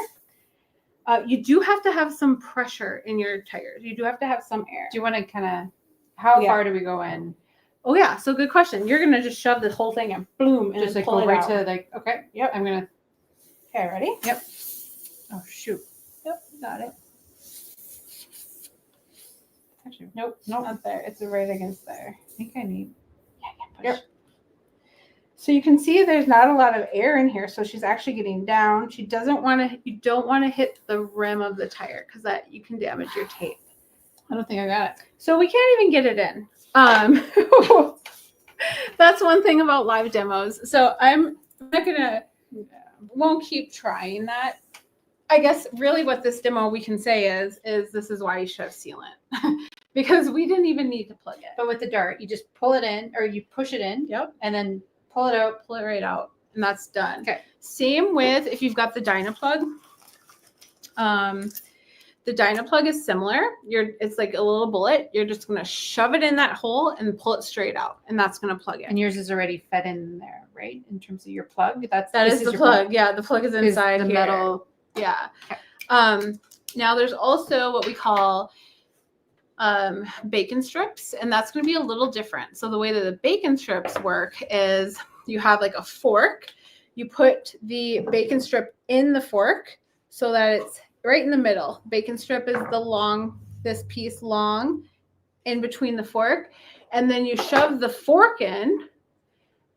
You do have to have some pressure in your tires. You do have to have some air. Do you want to kind of, how far do we go in? Oh yeah, so good question. You're going to just shove this whole thing and boom, and just like pull go it right out. to like, okay, yep, I'm going to. Okay, ready? Yep. Oh, shoot. Yep, got it. Actually, Nope, nope. not there. It's right against there. I think I need. Yeah, push. Yep. So you can see there's not a lot of air in here, so she's actually getting down. She doesn't want to. You don't want to hit the rim of the tire because that you can damage your tape. I don't think I got it. So we can't even get it in. That's one thing about live demos. So I'm not gonna. Won't keep trying that. I guess really what this demo we can say is this is why you should have sealant. Because we didn't even need to plug it. But with the dart, you just pull it in or you push it in. Yep. And then pull it out. Pull it right out. And that's done. Okay. Same with if you've got the Dynaplug. The Dynaplug is similar. It's like a little bullet. You're just going to shove it in that hole and pull it straight out. And that's going to plug it. And yours is already fed in there, right? In terms of your plug? That is the plug. Yeah, the plug is inside the here. metal. Yeah. Okay. Now there's also what we call bacon strips, and that's going to be a little different. So the way that the bacon strips work is you have like a fork. You put the bacon strip in the fork so that it's right in the middle. Bacon strip is this piece long in between the fork, and then you shove the fork in,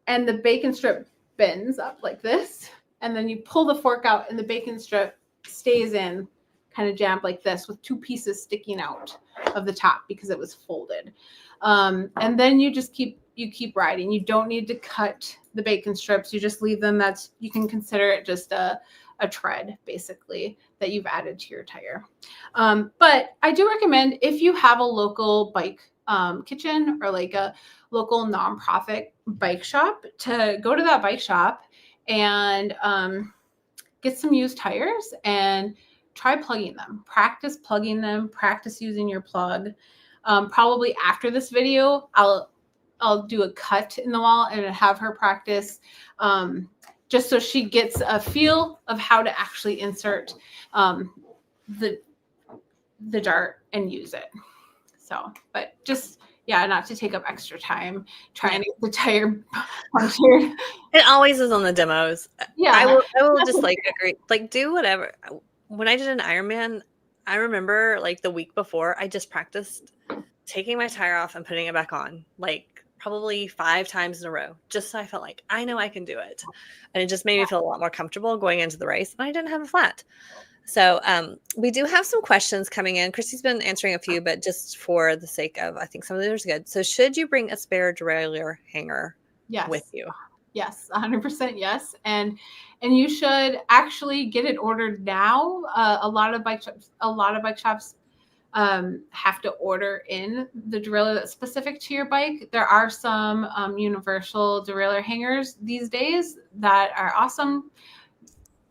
and the bacon strip bends up like this. And then you pull the fork out and the bacon strip stays in kind of jammed like this with two pieces sticking out of the top because it was folded. And then you just keep riding. You don't need to cut the bacon strips. You just leave them. You can consider it just a tread basically that you've added to your tire. But I do recommend if you have a local bike kitchen or like a local nonprofit bike shop to go to that bike shop and get some used tires and try plugging them. Practice plugging them. Practice using your plug. Probably after this video, I'll do a cut in the wall and have her practice just so she gets a feel of how to actually insert the dart and use it. So, but just not to take up extra time trying to get the tire punctured. It always is on the demos. Yeah. I will just like agree, like do whatever. When I did an Ironman, I remember like the week before, I just practiced taking my tire off and putting it back on, like probably 5 times in a row, just so I felt like I know I can do it. And it just made me feel a lot more comfortable going into the race. And I didn't have a flat. So we do have some questions coming in. Christy's been answering a few, but just for the sake of, I think some of those are good. So should you bring a spare derailleur hanger with you? Yes, 100% yes. And you should actually get it ordered now. A lot of bike shops have to order in the derailleur that's specific to your bike. There are some universal derailleur hangers these days that are awesome,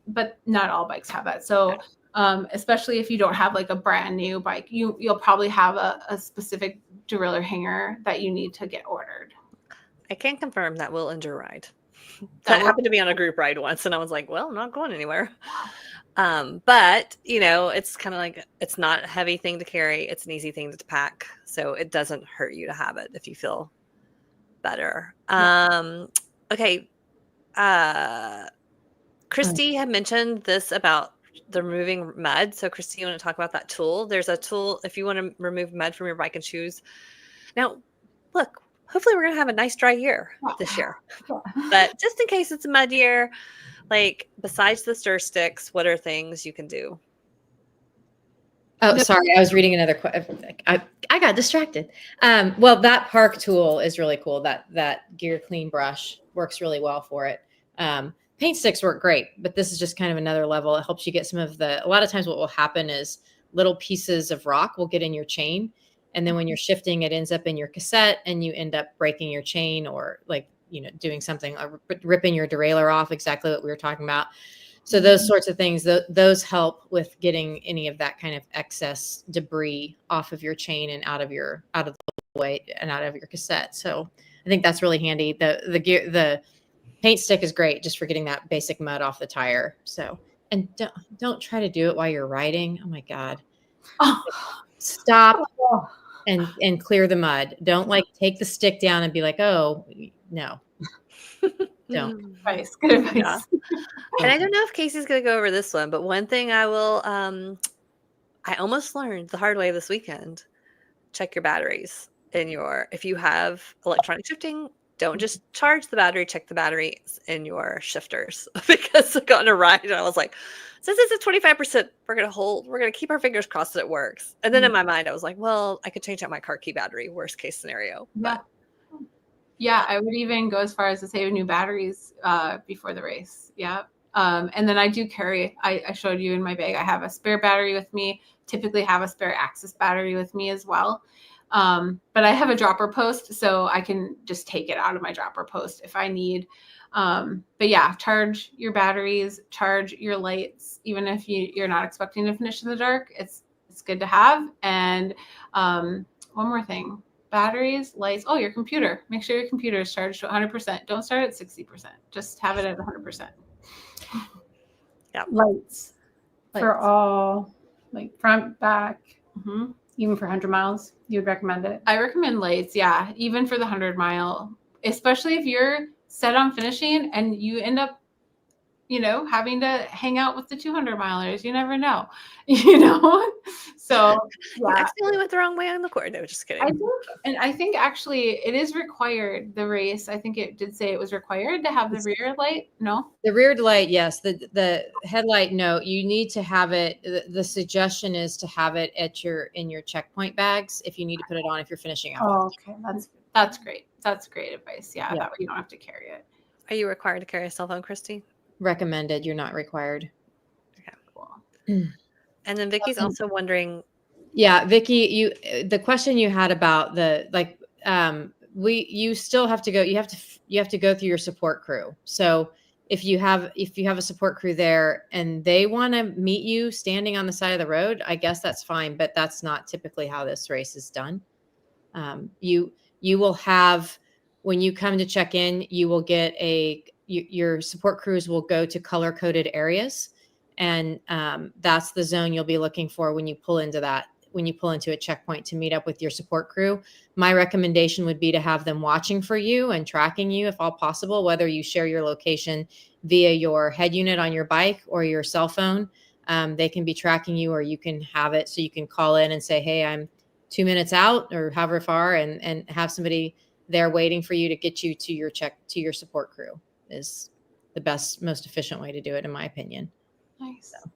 but not all bikes have that. So especially if you don't have like a brand new bike, you'll probably have a specific derailleur hanger that you need to get ordered. I can confirm that will endure ride. That happened to be on a group ride once, and I was like, well, I'm not going anywhere. But it's kind of like, it's not a heavy thing to carry. It's an easy thing to pack. So it doesn't hurt you to have it if you feel better. Okay. Christy had mentioned this about the removing mud. So Christy, you want to talk about that tool? There's a tool if you want to remove mud from your bike and shoes. Now, look, hopefully we're going to have a nice dry year this year. But just in case it's a mud year, like besides the stir sticks, what are things you can do? Oh, sorry. I was reading another question. I got distracted. Well, that park tool is really cool. That Gear Clean brush works really well for it. Paint sticks work great, but this is just kind of another level. It helps you get a lot of times what will happen is little pieces of rock will get in your chain. And then when you're shifting, it ends up in your cassette and you end up breaking your chain or like, doing something, ripping your derailleur off, exactly what we were talking about. So those sorts of things, those help with getting any of that kind of excess debris off of your chain and out of the way and out of your cassette. So I think that's really handy. The paint stick is great just for getting that basic mud off the tire. So, and don't try to do it while you're riding. Oh my God. Stop and clear the mud. Don't like take the stick down and be like, oh no. Don't. Good advice. Yeah. And I don't know if Casey's going to go over this one, but one thing I will, I almost learned the hard way this weekend, check your batteries if you have electronic shifting, don't just charge the battery, check the batteries in your shifters, because I got on a ride and I was like, since it's at 25%, we're going to keep our fingers crossed that it works. And then in my mind, I was like, well, I could change out my car key battery, worst case scenario. Yeah, I would even go as far as to save new batteries before the race. Yeah. And then I do carry, I showed you in my bag, I have a spare battery with me, typically have a spare Axis battery with me as well. But I have a dropper post, so I can just take it out of my dropper post if I need. But yeah, charge your batteries, charge your lights, even if you're not expecting to finish in the dark, it's good to have. And one more thing. Batteries, lights, your computer. Make sure your computer is charged to 100%. Don't start at 60%. Just have it at 100%. Yeah. Lights for all, like front, back, even for 100 miles. You would recommend it? I recommend lights, yeah, even for the 100-mile, especially if you're set on finishing and you end up, having to hang out with the 200-milers. You never know, So you accidentally went the wrong way on the court. No, just kidding. I think actually it is required. The race, I think it did say it was required to have the rear light. No, the rear light, yes. The headlight, no. You need to have it. The suggestion is to have it in your checkpoint bags if you need to put it on if you're finishing out. Oh, okay, that's great. That's great advice. Yeah, that way you don't have to carry it. Are you required to carry a cell phone, Christy? Recommended. You're not required. Okay, cool. And then Vicky's also wondering. Yeah, Vicky, the question you had about you still have to go. You have to go through your support crew. So if you have a support crew there and they want to meet you standing on the side of the road, I guess that's fine. But that's not typically how this race is done. You will have, when you come to check in, you will get your support crews will go to color-coded areas. And that's the zone you'll be looking for when you pull into that when you pull into a checkpoint to meet up with your support crew. My recommendation would be to have them watching for you and tracking you if all possible, whether you share your location via your head unit on your bike or your cell phone. They can be tracking you, or you can have it so you can call in and say, hey, I'm 2 minutes out or however far, and have somebody there waiting for you to get you to your support crew is the best, most efficient way to do it, in my opinion. Nice. So,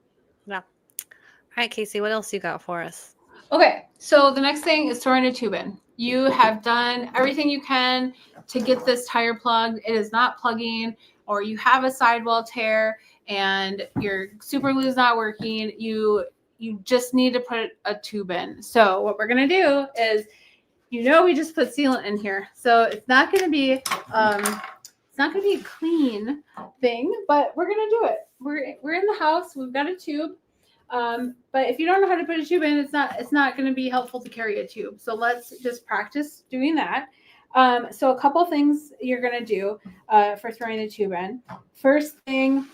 yeah. All right, Casey, what else you got for us? Okay, so the next thing is throwing a tube in. You have done everything you can to get this tire plugged. It is not plugging, or you have a sidewall tear and your super glue is not working. You just need to put a tube in. So what we're gonna do is, we just put sealant in here, so it's not gonna be a clean thing, but we're gonna do it. We're in the house. We've got a tube. But if you don't know how to put a tube in, it's not going to be helpful to carry a tube. So let's just practice doing that. So a couple things you're going to do for throwing a tube in. First thing,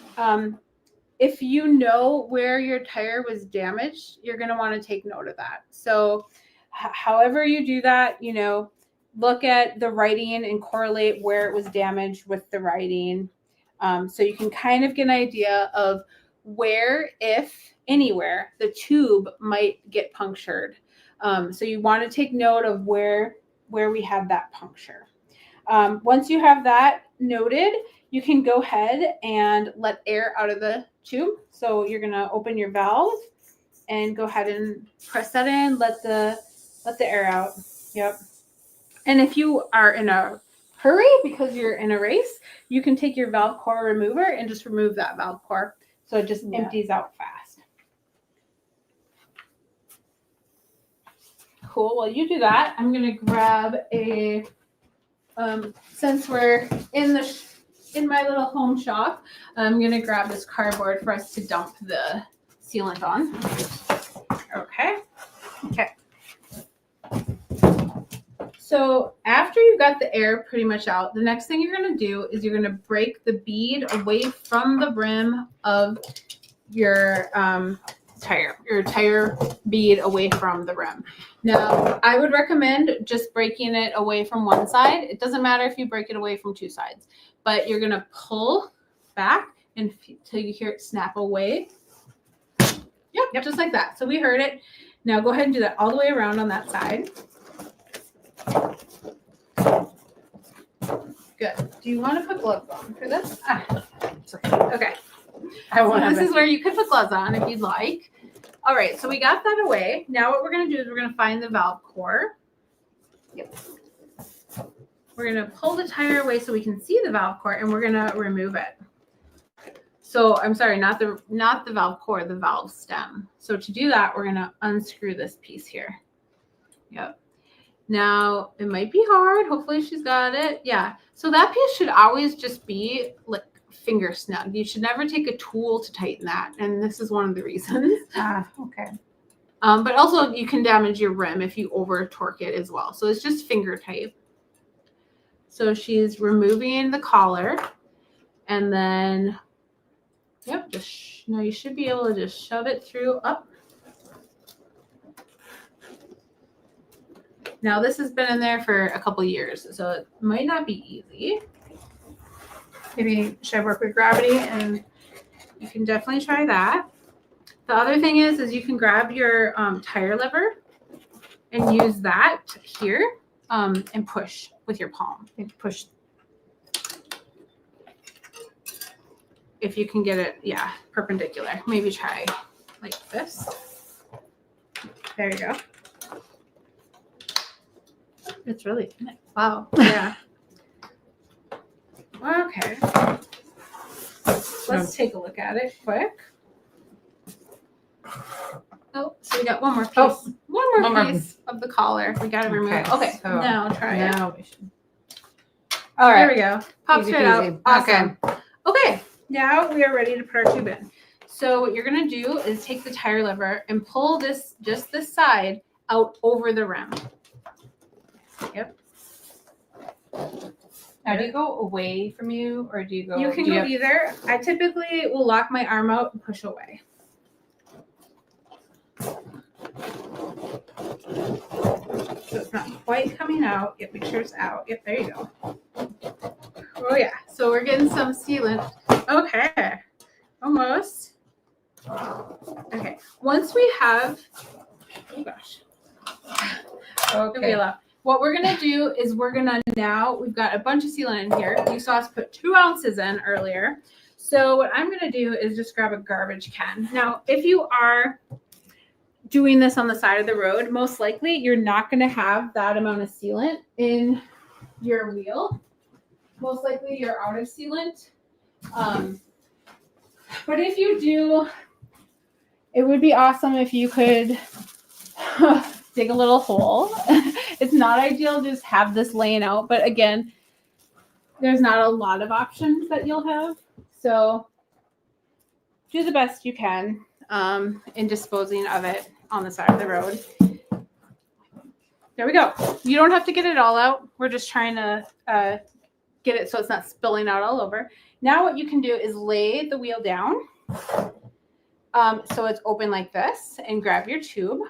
if you know where your tire was damaged, you're going to want to take note of that. So however you do that, look at the writing and correlate where it was damaged with the writing. So you can kind of get an idea of where, if anywhere, the tube might get punctured. So you want to take note of where we have that puncture. Once you have that noted, you can go ahead and let air out of the tube. So you're going to open your valve and go ahead and press that in, let the air out. Yep. And if you are in a hurry because you're in a race, you can take your valve core remover and just remove that valve core, so it just empties out fast. Cool. While you do that, I'm going to grab a, since we're in my little home shop, I'm going to grab this cardboard for us to dump the sealant on. Okay. So after you've got the air pretty much out, the next thing you're going to do is you're going to break the bead away from the rim of your tire bead away from the rim. Now, I would recommend just breaking it away from one side. It doesn't matter if you break it away from two sides, but you're going to pull back until you hear it snap away. Yep, just like that. So we heard it. Now go ahead and do that all the way around on that side. Good. Do you want to put gloves on for this? Okay. This is where you could put gloves on if you'd like. All right, so we got that away. Now what we're going to do is we're going to find the valve core. Yep. We're going to pull the tire away so we can see the valve core, and we're going to remove it. So I'm sorry, not the valve core, the valve stem. So to do that, we're going to unscrew this piece here. Yep. Now, it might be hard. Hopefully she's got it. Yeah. So that piece should always just be like finger snug. You should never take a tool to tighten that. And this is one of the reasons. Okay. But also you can damage your rim if you over torque it as well. So it's just finger tight. So she's removing the collar, and then, yep, now you should be able to just shove it through up. Now this has been in there for a couple years, so it might not be easy. Maybe should I work with gravity? And you can definitely try that. The other thing is you can grab your tire lever and use that here and push with your palm. And push. If you can get it, perpendicular. Maybe try like this. There you go. It's really thin. Wow. Yeah. Okay. Let's take a look at it quick. Oh, so we got one more piece. One more piece of the collar. We got to remove. Okay. So now try it. Now we should. All right. There we go. Pops right out. Awesome. Okay. Now we are ready to put our tube in. So what you're going to do is take the tire lever and pull this side out over the rim. Yep. Now, do you go away from you, or do you go? You can go either. I typically will lock my arm out and push away. So it's not quite coming out. Yep, make sure it's out. Yep, there you go. Oh yeah, so we're getting some sealant. Okay, almost. Okay, once we have, oh gosh. Okay, what we're gonna do is we've got a bunch of sealant in here. You saw us put 2 ounces in earlier. So what I'm gonna do is just grab a garbage can. Now, if you are doing this on the side of the road, most likely you're not gonna have that amount of sealant in your wheel. Most likely you're out of sealant. But if you do, it would be awesome if you could dig a little hole. It's not ideal to just have this laying out, but again, there's not a lot of options that you'll have. So do the best you can in disposing of it on the side of the road. There we go. You don't have to get it all out. We're just trying to get it so it's not spilling out all over. Now what you can do is lay the wheel down so it's open like this, and grab your tube.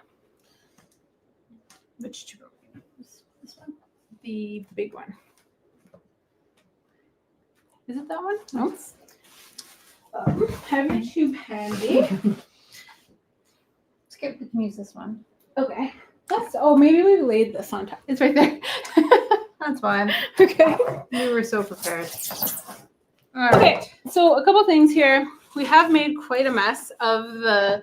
Which tube? This one? The big one. Is it that one? No. Have your tube handy. Skip, we can use this one. Okay. Maybe we laid this on top. It's right there. That's fine. Okay. We were so prepared. Okay, so a couple things here. We have made quite a mess of the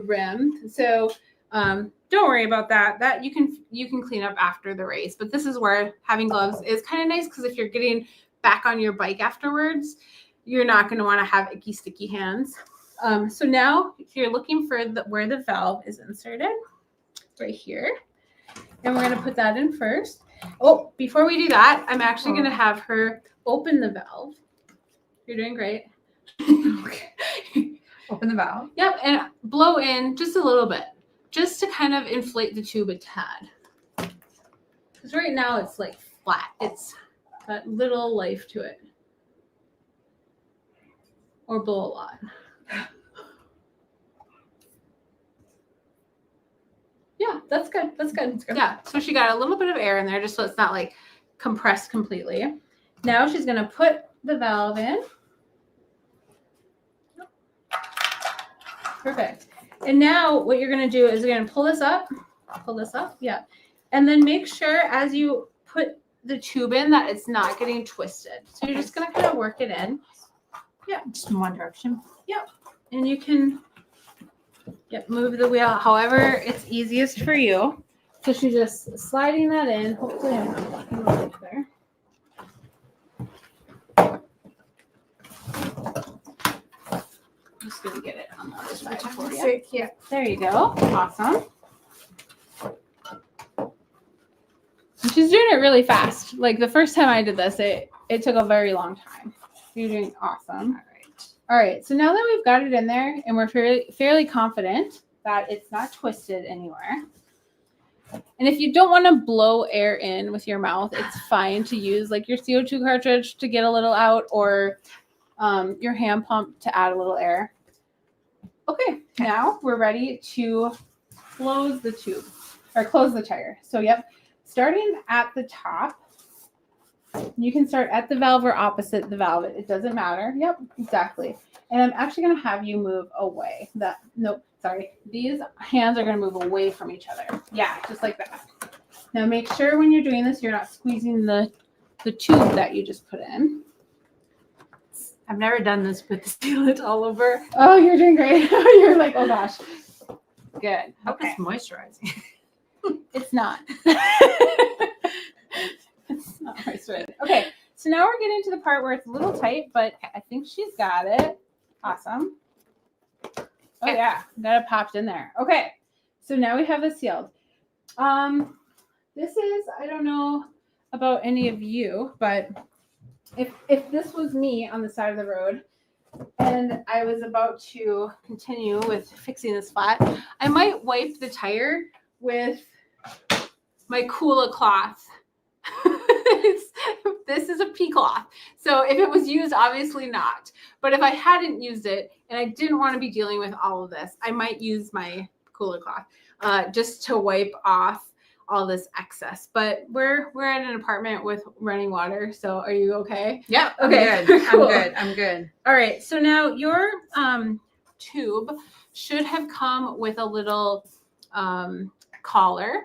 rim. So don't worry about that. That you can clean up after the race. But this is where having gloves is kind of nice, because if you're getting back on your bike afterwards, you're not going to want to have icky, sticky hands. So now if you're looking for where the valve is inserted, right here. And we're going to put that in first. Oh, before we do that, I'm actually going to have her open the valve. You're doing great. Okay. Open the valve. Yep, and blow in just a little bit, just to kind of inflate the tube a tad. Because right now it's like flat. It's got little life to it. Or blow a lot. Yeah, that's good. That's good. That's good. Yeah, so she got a little bit of air in there just so it's not like compressed completely. Now she's going to put the valve in. Perfect. And now what you're going to do is you're going to pull this up, yeah. And then make sure as you put the tube in that it's not getting twisted. So you're just going to kind of work it in. Yeah. Just in one direction. Yep. And you can move the wheel however it's easiest for you. So she's just sliding that in. Hopefully I'm not blocking the light there. Just gonna get it on the other side for you. Yeah, there you go. Awesome. And she's doing it really fast. Like the first time I did this, it took a very long time. You're doing awesome. All right. So now that we've got it in there and we're fairly confident that it's not twisted anywhere. And if you don't want to blow air in with your mouth, it's fine to use like your CO2 cartridge to get a little out, or your hand pump to add a little air. Okay, now we're ready to close the tube or close the tire. So starting at the top, you can start at the valve or opposite the valve. It doesn't matter. Yep, exactly. And I'm actually going to have you move away. These hands are going to move away from each other. Yeah, just like that. Now make sure when you're doing this, you're not squeezing the tube that you just put in. I've never done this with the sealant all over. Oh, you're doing great. You're like, oh gosh. Good. Okay. It's moisturizing. It's not. It's not moisturizing. Okay, so now we're getting to the part where it's a little tight, but I think she's got it. Awesome. Oh yeah, got it popped in there. Okay, so now we have this sealed. This is, I don't know about any of you, but if this was me on the side of the road and I was about to continue with fixing this flat, I might wipe the tire with my Kula cloth. This is a pea cloth. So if it was used, obviously not. But if I hadn't used it and I didn't want to be dealing with all of this, I might use my cooler cloth, just to wipe off all this excess. But we're at an apartment with running water, so are you okay? Yeah. Okay. Cool. I'm good. All right. So now your tube should have come with a little collar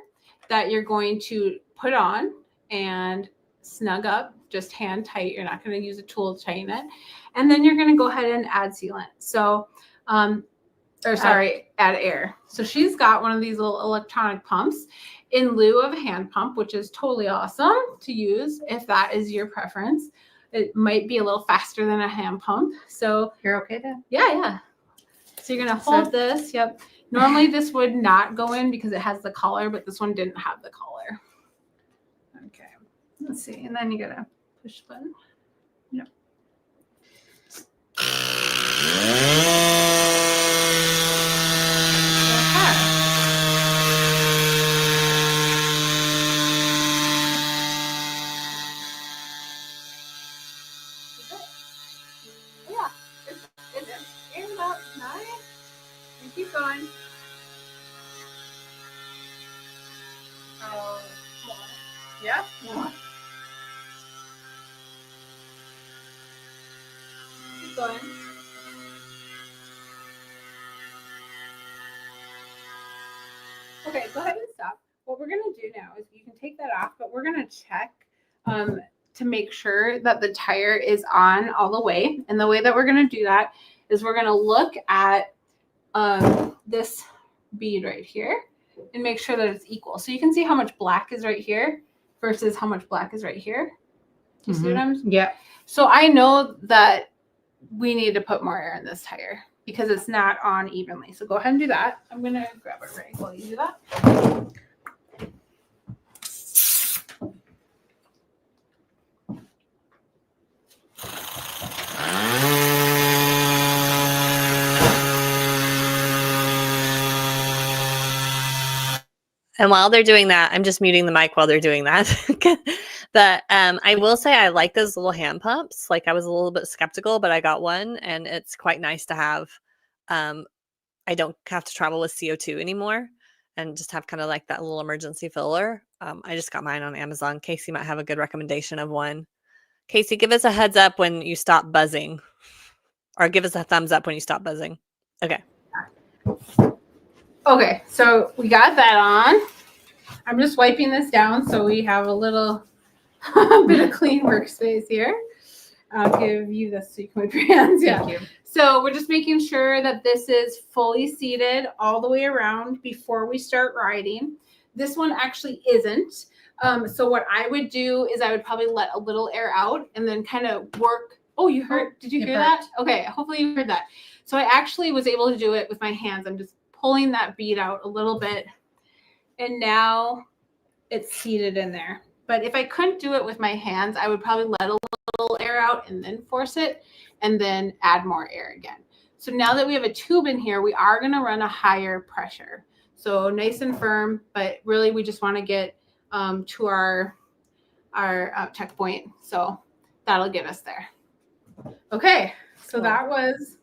that you're going to put on and snug up, just hand tight. You're not going to use a tool to tighten it. And then you're going to go ahead and add sealant. So, add air. So she's got one of these little electronic pumps in lieu of a hand pump, which is totally awesome to use if that is your preference. It might be a little faster than a hand pump. So You're okay then? yeah. So you're going to hold this. Yep. Normally this would not go in because it has the collar, but this one didn't have the collar. Okay. Let's see. And then you gotta push the button. Yep. Yeah. It's in about 9. And keep going. Oh, more. Yeah? More. Keep going. Okay, go ahead and stop. What we're going to do now is you can take that off, but we're going to check to make sure that the tire is on all the way. And the way that we're going to do that is we're going to look at this bead right here and make sure that it's equal. So you can see how much black is right here versus how much black is right here. Do you see what I'm saying? Yeah. So I know that we need to put more air in this tire because it's not on evenly. So go ahead and do that. I'm going to grab a rag while you do that. And while they're doing that, I'm just muting the mic while they're doing that. But I will say I like those little hand pumps. Like I was a little bit skeptical, but I got one and it's quite nice to have. I don't have to travel with CO2 anymore and just have kind of like that little emergency filler. I just got mine on Amazon. Casey might have a good recommendation of one. Casey, give us a heads up when you stop buzzing or give us a thumbs up when you stop buzzing. Okay. Okay, so we got that on. I'm just wiping this down so we have a little bit of clean workspace here. I'll give you this so you can wipe your hands. Yeah. Thank you. So we're just making sure that this is fully seated all the way around before we start riding. This one actually isn't. So what I would do is I would probably let a little air out and then kind of work. Oh, you heard? Did you hear that? Okay, hopefully you heard that. So I actually was able to do it with my hands. I'm just pulling that bead out a little bit. And now it's seated in there. But if I couldn't do it with my hands, I would probably let a little air out and then force it and then add more air again. So now that we have a tube in here, we are going to run a higher pressure. So nice and firm, but really we just want to get to our checkpoint. So that'll get us there. Okay, so that was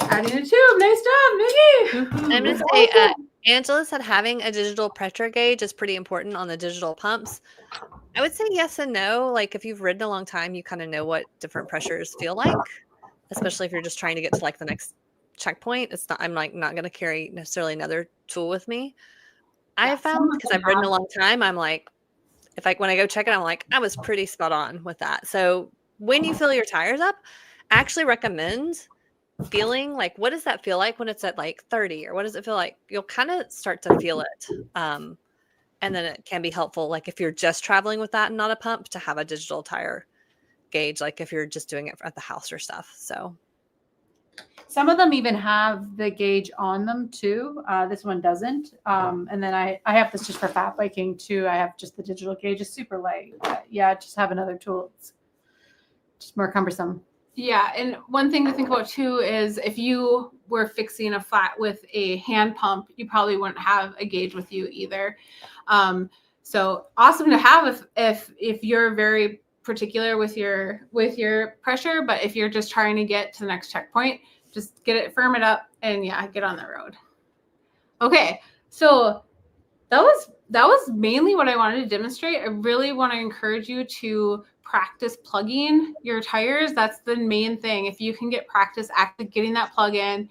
adding a tube. Nice job, Nikki. I'm going to say, Angela said having a digital pressure gauge is pretty important on the digital pumps. I would say yes and no. Like if you've ridden a long time, you kind of know what different pressures feel like, especially if you're just trying to get to like the next checkpoint. It's not, I'm like not going to carry necessarily another tool with me. I have found because I've ridden a long time, I'm like, when I go check it, I'm like, I was pretty spot on with that. So when you fill your tires up, I actually recommend feeling like, what does that feel like when it's at like 30 or what does it feel like? You'll kind of start to feel it. And then it can be helpful. Like if you're just traveling with that and not a pump to have a digital tire gauge, like if you're just doing it at the house or stuff. So some of them even have the gauge on them too. This one doesn't. And then I have this just for fat biking too. I have just the digital gauge. It's super light. Yeah, just have another tool. It's just more cumbersome. Yeah, and one thing to think about too is if you were fixing a flat with a hand pump, you probably wouldn't have a gauge with you either. So awesome to have if you're very particular with your pressure, but if you're just trying to get to the next checkpoint, just firm it up and yeah, get on the road. Okay, so that was mainly what I wanted to demonstrate. I really want to encourage you to practice plugging your tires. That's the main thing. If you can get practice actually getting that plug in,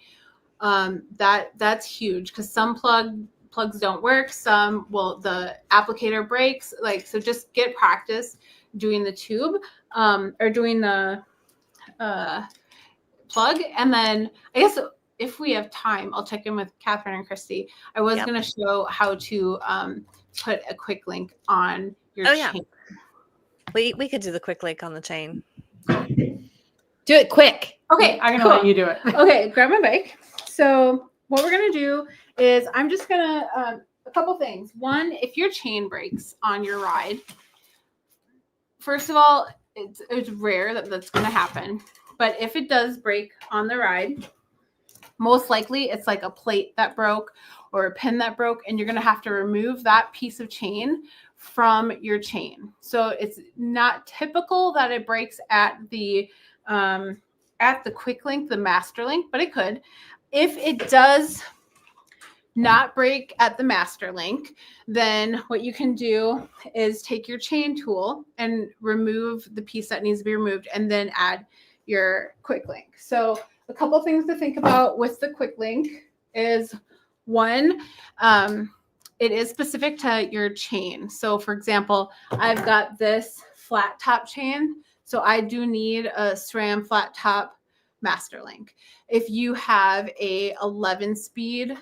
that's huge, because some plugs don't work. Some, well, the applicator breaks. Like, so just get practice doing the tube, or doing the plug. And then I guess if we have time, I'll check in with Catherine and Christy. I was going to show how to put a quick link on your chain. Yeah. We could do the quick link on the chain. Do it quick. Okay, I'm gonna let you do it. Okay, grab my bike. So what we're gonna do is I'm just gonna a couple things. One, if your chain breaks on your ride, first of all, it's rare that that's gonna happen. But if it does break on the ride, most likely it's like a plate that broke or a pin that broke, and you're gonna have to remove that piece of chain from your chain. So it's not typical that it breaks at the quick link, the master link, but it could. If it does not break at the master link, then what you can do is take your chain tool and remove the piece that needs to be removed, and then add your quick link. So a couple things to think about with the quick link is, one, it is specific to your chain. So for example, I've got this flat top chain, so I do need a SRAM flat top master link. If you have a 11-speed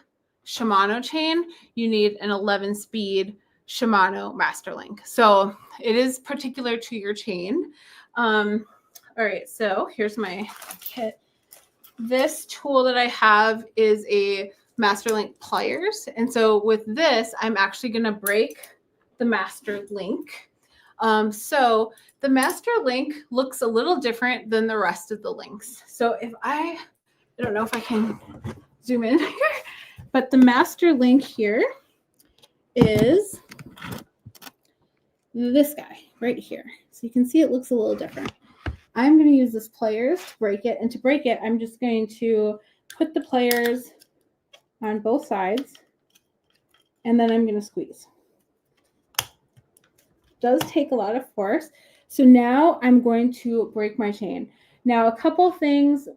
Shimano chain, you need an 11-speed Shimano master link. So it is particular to your chain. All right, so here's my kit. This tool that I have is a master link pliers. And so with this, I'm actually going to break the master link. So the master link looks a little different than the rest of the links. So if I don't know if I can zoom in here, but the master link here is this guy right here. So you can see it looks a little different. I'm going to use this pliers to break it. And to break it, I'm just going to put the pliers on both sides, and then I'm going to squeeze. It does take a lot of force. So now I'm going to break my chain. Now, a couple things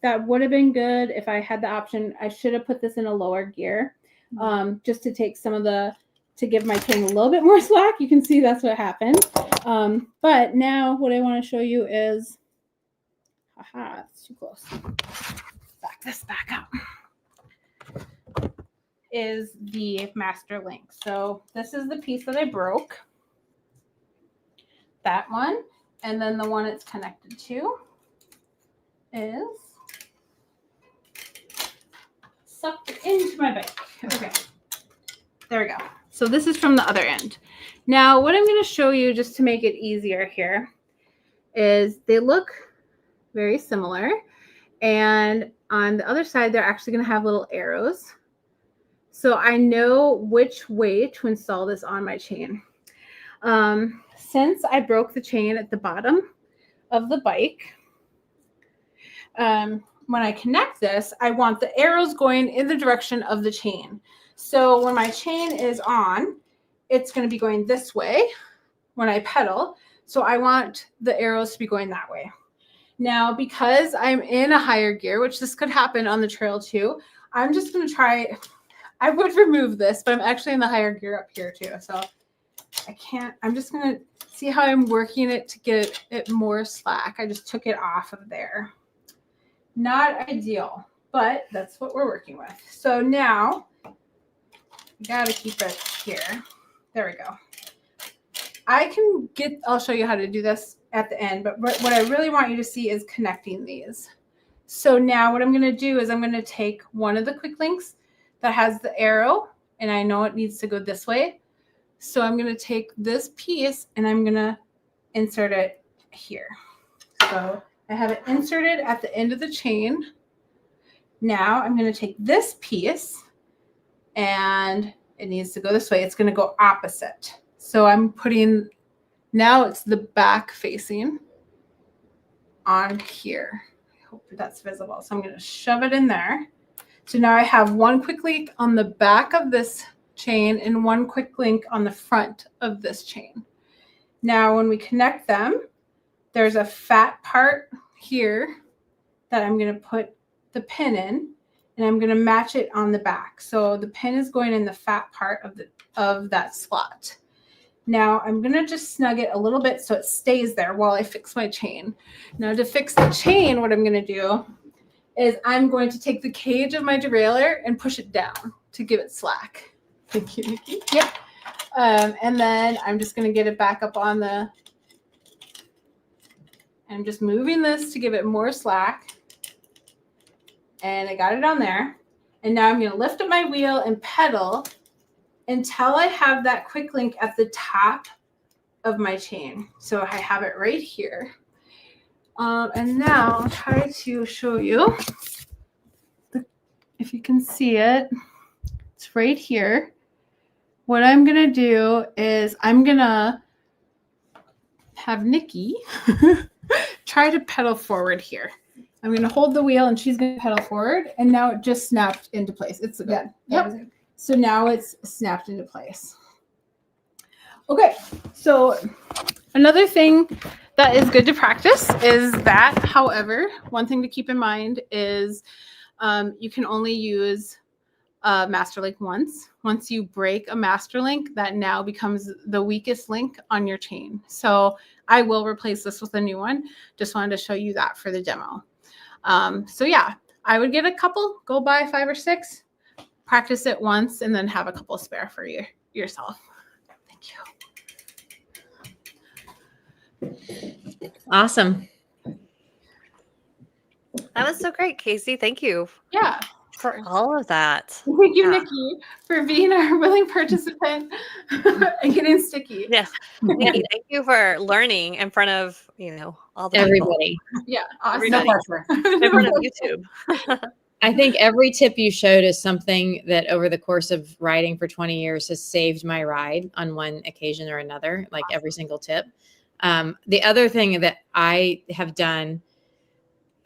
that would have been good if I had the option, I should have put this in a lower gear, just to take some of to give my chain a little bit more slack. You can see that's what happened. But now what I want to show you is, it's too close. Back this back up. Is the master link. So this is the piece that I broke. That one. And then the one it's connected to is sucked into my bike. Okay. There we go. So this is from the other end. Now, what I'm going to show you just to make it easier here is they look very similar. And on the other side, they're actually going to have little arrows. So I know which way to install this on my chain. Since I broke the chain at the bottom of the bike, when I connect this, I want the arrows going in the direction of the chain. So when my chain is on, it's going to be going this way when I pedal. So I want the arrows to be going that way. Now, because I'm in a higher gear, which this could happen on the trail too, I'm just going to try. I would remove this, but I'm actually in the higher gear up here too. So I can't, I'm just going to see how I'm working it to get it more slack. I just took it off of there. Not ideal, but that's what we're working with. So now you got to keep it here. There we go. I'll show you how to do this at the end, but what I really want you to see is connecting these. So now what I'm going to do is I'm going to take one of the quick links that has the arrow, and I know it needs to go this way. So I'm going to take this piece and I'm going to insert it here. So I have it inserted at the end of the chain. Now I'm going to take this piece and it needs to go this way. It's going to go opposite. So I'm putting, now it's the back facing on here. I hope that's visible. So I'm going to shove it in there. So now I have one quick link on the back of this chain and one quick link on the front of this chain. Now, when we connect them, there's a fat part here that I'm going to put the pin in, and I'm going to match it on the back. So the pin is going in the fat part of that slot. Now I'm going to just snug it a little bit so it stays there while I fix my chain. Now to fix the chain, what I'm going to do is I'm going to take the cage of my derailleur and push it down to give it slack. Thank you, Nikki. Yep. And then I'm just going to get it back up on the, I'm just moving this to give it more slack. And I got it on there. And now I'm going to lift up my wheel and pedal until I have that quick link at the top of my chain. So I have it right here. And now I'll try to show you, if you can see it, it's right here. What I'm going to do is I'm going to have Nikki try to pedal forward here. I'm going to hold the wheel and she's going to pedal forward. And now it just snapped into place. It's again. Yep. So now it's snapped into place. Okay. So another thing that is good to practice is that, however, one thing to keep in mind is you can only use a master link once. Once you break a master link, that now becomes the weakest link on your chain. So I will replace this with a new one. Just wanted to show you that for the demo. So yeah, I would get a couple, go buy 5 or 6, practice it once, and then have a couple spare for yourself. Thank you. Awesome. That was so great, Casey. Thank you. Yeah. For all of that. Thank you, Nikki, for being our willing participant and getting sticky. Yes. Nikki, thank you for learning in front of, all the Everybody. People. Yeah. Awesome. No pressure. In front of YouTube. I think every tip you showed is something that over the course of riding for 20 years has saved my ride on one occasion or another, like every single tip. The other thing that I have done,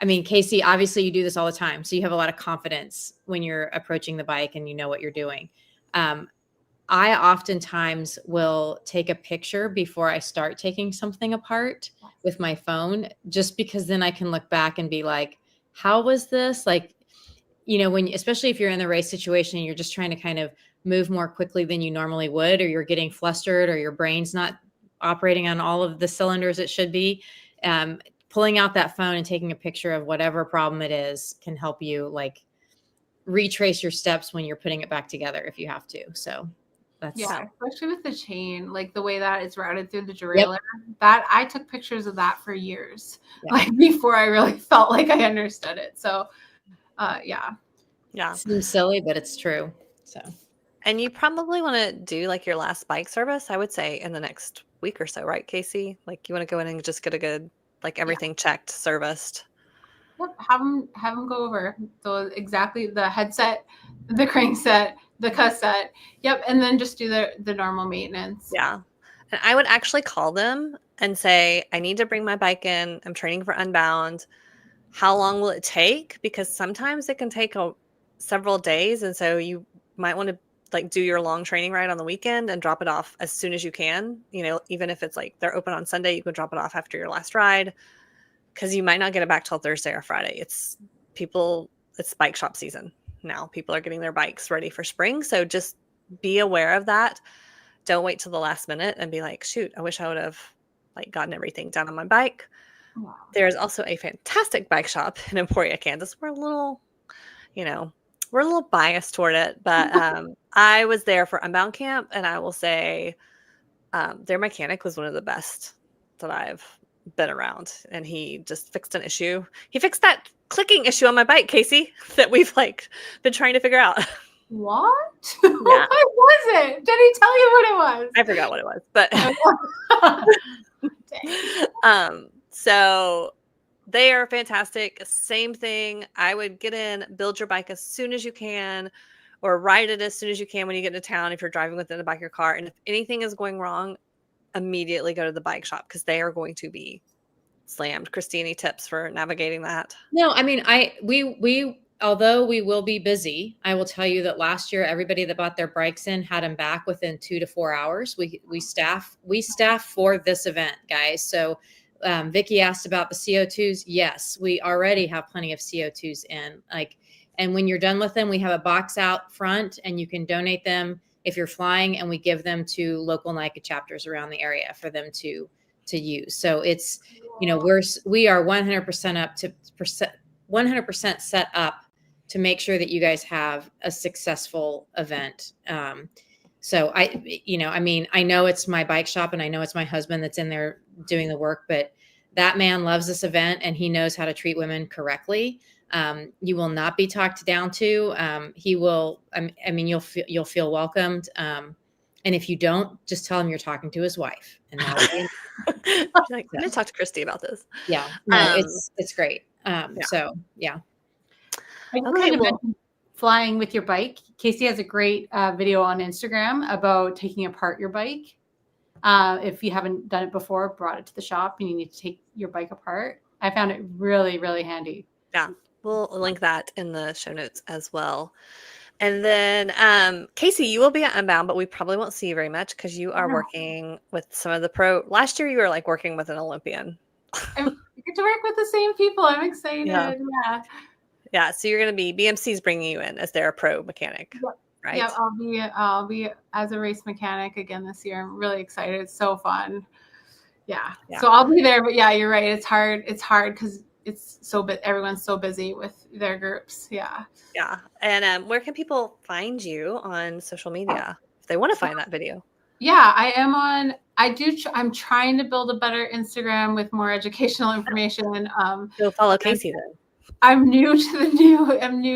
I mean, Casey, obviously you do this all the time. So you have a lot of confidence when you're approaching the bike and you know what you're doing. I oftentimes will take a picture before I start taking something apart with my phone, just because then I can look back and be like, how was this? Like, especially if you're in the race situation and you're just trying to kind of move more quickly than you normally would, or you're getting flustered, or your brain's not operating on all of the cylinders it should be. Pulling out that phone and taking a picture of whatever problem it is can help you like retrace your steps when you're putting it back together if you have to. So that's especially with the chain, like the way that it's routed through the derailleur. That I took pictures of that for years, like before I really felt like I understood it. So yeah. It seems silly, but it's true. So, and you probably want to do like your last bike service, I would say, in the next week or so, right, Casey? Like you want to go in and just get a good, like everything checked, serviced. Yep. Have them go over. So exactly the headset, the crankset, the cassette. Yep. And then just do the normal maintenance. Yeah. And I would actually call them and say, I need to bring my bike in. I'm training for Unbound. How long will it take? Because sometimes it can take several days. And so you might want to like do your long training ride on the weekend and drop it off as soon as you can. Even if it's like they're open on Sunday, you can drop it off after your last ride, because you might not get it back till Thursday or Friday. It's bike shop season now. People are getting their bikes ready for spring. So just be aware of that. Don't wait till the last minute and be like, shoot, I wish I would have like gotten everything done on my bike. Wow. There's also a fantastic bike shop in Emporia, Kansas. We're a little biased toward it, but I was there for Unbound Camp, and I will say their mechanic was one of the best that I've been around, and he just fixed an issue. He fixed that clicking issue on my bike, Casey, that we've like been trying to figure out. What? Yeah. What was it? Did he tell you what it was? I forgot what it was, but so they are fantastic. Same thing. I would get in, build your bike as soon as you can, or ride it as soon as you can when you get into town if you're driving within the back of your car. And if anything is going wrong, immediately go to the bike shop, because they are going to be slammed. Christy, any tips for navigating that? No, I mean, we although we will be busy, I will tell you that last year, everybody that bought their bikes in had them back within 2 to 4 hours. We staff for this event, guys. So Vicky asked about the CO2s. Yes, we already have plenty of CO2s in. And when you're done with them, we have a box out front, and you can donate them if you're flying, and we give them to local NICA chapters around the area for them to use. So it's, we are 100% set up to make sure that you guys have a successful event. So I know it's my bike shop and I know it's my husband that's in there doing the work, but that man loves this event and he knows how to treat women correctly. You will not be talked down to. He will, you'll feel welcomed. And if you don't, just tell him you're talking to his wife. And I'm going to talk to Christy about this. Yeah, no, it's great. So yeah. Okay, well, flying with your bike. Casey has a great video on Instagram about taking apart your bike. If you haven't done it before, brought it to the shop and you need to take your bike apart. I found it really, really handy. Yeah, we'll link that in the show notes as well. And then, Casey, you will be at Unbound, but we probably won't see you very much because you are working with some of the pro. Last year, you were like working with an Olympian. I get to work with the same people. I'm excited. Yeah. So you're going to be, BMC's bringing you in as their pro mechanic, right? Yeah, I'll be as a race mechanic again this year. I'm really excited. It's so fun. Yeah. So I'll be there. But yeah, you're right. It's hard because everyone's so busy with their groups. Yeah. Yeah. And where can people find you on social media if they want to find that video? Yeah, I am on. I'm trying to build a better Instagram with more educational information. Go follow Casey then. I'm new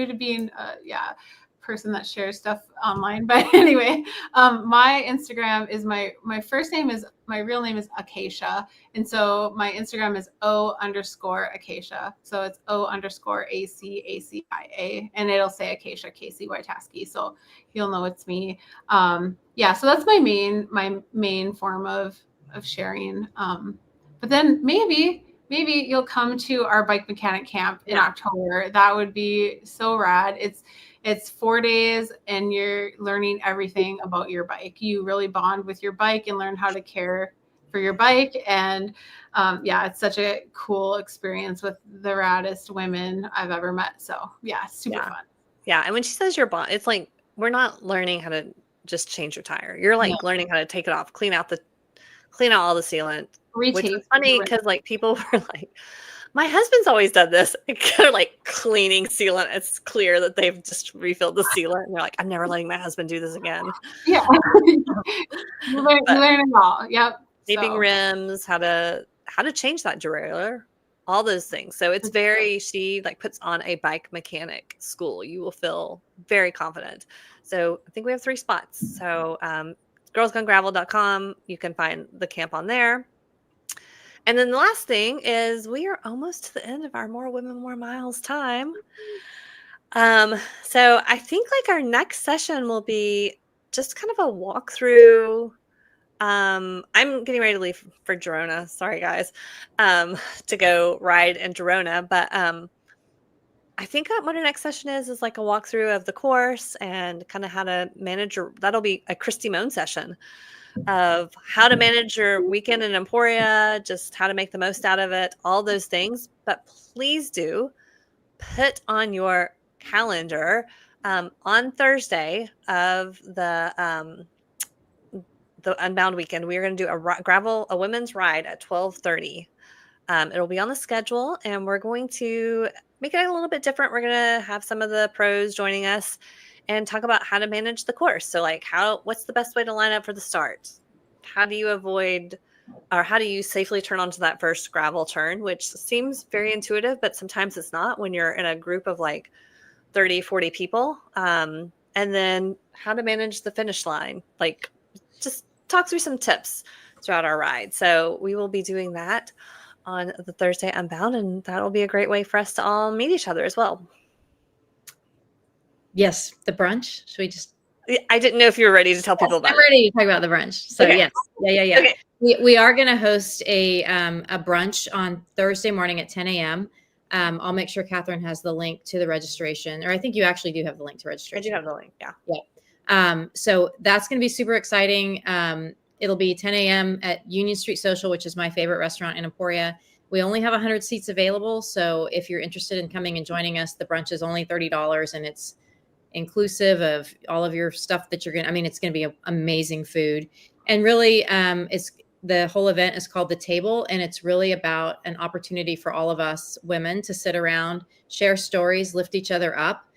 to being person that shares stuff online. But anyway, my Instagram is my first name is my real name is Acacia. And so my Instagram is O_Acacia. So it's O_ACACIA. And it'll say Acacia Casey Wytaske. So you'll know it's me. So that's my main form of sharing. But then maybe you'll come to our bike mechanic camp in October. That would be so rad. It's 4 days and you're learning everything about your bike. You really bond with your bike and learn how to care for your bike. And it's such a cool experience with the raddest women I've ever met. So super fun. Yeah. And when she says your bond, it's like, we're not learning how to just change your tire. You're like learning how to take it off, clean out all the sealant. Which is funny because like people were like, my husband's always done this. They're like cleaning sealant. It's clear that they've just refilled the sealant. And they're like, I'm never letting my husband do this again. Yeah. you learn it all. Yep. Shaping rims, how to change that derailleur, all those things. So it's she like puts on a bike mechanic school. You will feel very confident. So I think we have 3 spots. So girlsgonegravel.com. You can find the camp on there. And then the last thing is we are almost to the end of our More Women, More Miles time. So I think like our next session will be just kind of a walkthrough. I'm getting ready to leave for Girona. Sorry, guys, to go ride in Girona. But I think what our next session is like a walkthrough of the course and kind of how to manage that'll be a Christy Moan session of how to manage your weekend in Emporia, just how to make the most out of it, all those things. But please do put on your calendar on Thursday of the Unbound weekend, we are going to do a women's ride at 12:30. It'll be on the schedule and we're going to make it a little bit different. We're going to have some of the pros joining us and talk about how to manage the course. So like what's the best way to line up for the start? How do you avoid, or how do you safely turn onto that first gravel turn, which seems very intuitive, but sometimes it's not when you're in a group of like 30, 40 people. And then how to manage the finish line, like just talk through some tips throughout our ride. So we will be doing that on the Thursday Unbound, and that will be a great way for us to all meet each other as well. Yes, the brunch. Should we just? I didn't know if you were ready to tell people about it. I'm ready to talk about the brunch. So okay. Yes, yeah. Okay. We are going to host a brunch on Thursday morning at 10 a.m. I'll make sure Catherine has the link to the registration, or I think you actually do have the link to I registration. do have the link. Yeah. So that's going to be super exciting. It'll be 10 a.m. at Union Street Social, which is my favorite restaurant in Emporia. We only have 100 seats available. So if you're interested in coming and joining us, the brunch is only $30, and it's inclusive of all of your stuff that you're going to, I mean, it's going to be amazing food. And really, the whole event is called The Table, and it's really about an opportunity for all of us women to sit around, share stories, lift each other up,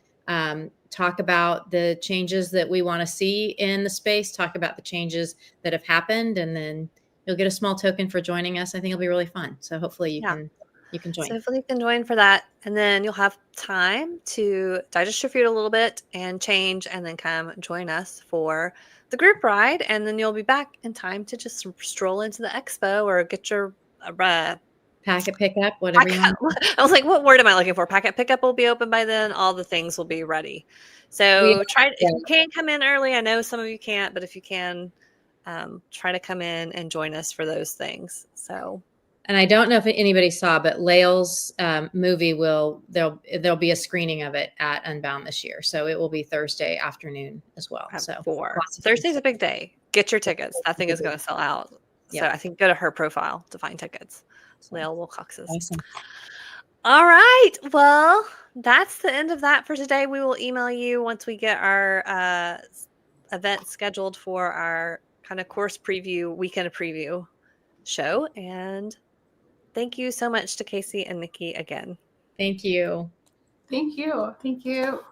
talk about the changes that we want to see in the space, talk about the changes that have happened, and then you'll get a small token for joining us. I think it'll be really fun. So hopefully you can join. So hopefully you can join for that, and then you'll have time to digest your food a little bit and change, and then come join us for the group ride, and then you'll be back in time to just stroll into the expo or get your Packet pickup, whatever you want. I was like, what word am I looking for? Packet pickup will be open by then. All the things will be ready. So if you can come in early. I know some of you can't, but if you can, try to come in and join us for those things. So. And I don't know if anybody saw, but Lael's movie there'll be a screening of it at Unbound this year. So it will be Thursday afternoon as well. So Thursday's a big day. Get your tickets. That thing is going to sell out. So I think go to her profile to find tickets. Lael Wilcox's. Awesome. All right. Well, that's the end of that for today. We will email you once we get our event scheduled for our kind of course preview, weekend preview show. And thank you so much to Casey and Nikki again. Thank you. Thank you. Thank you.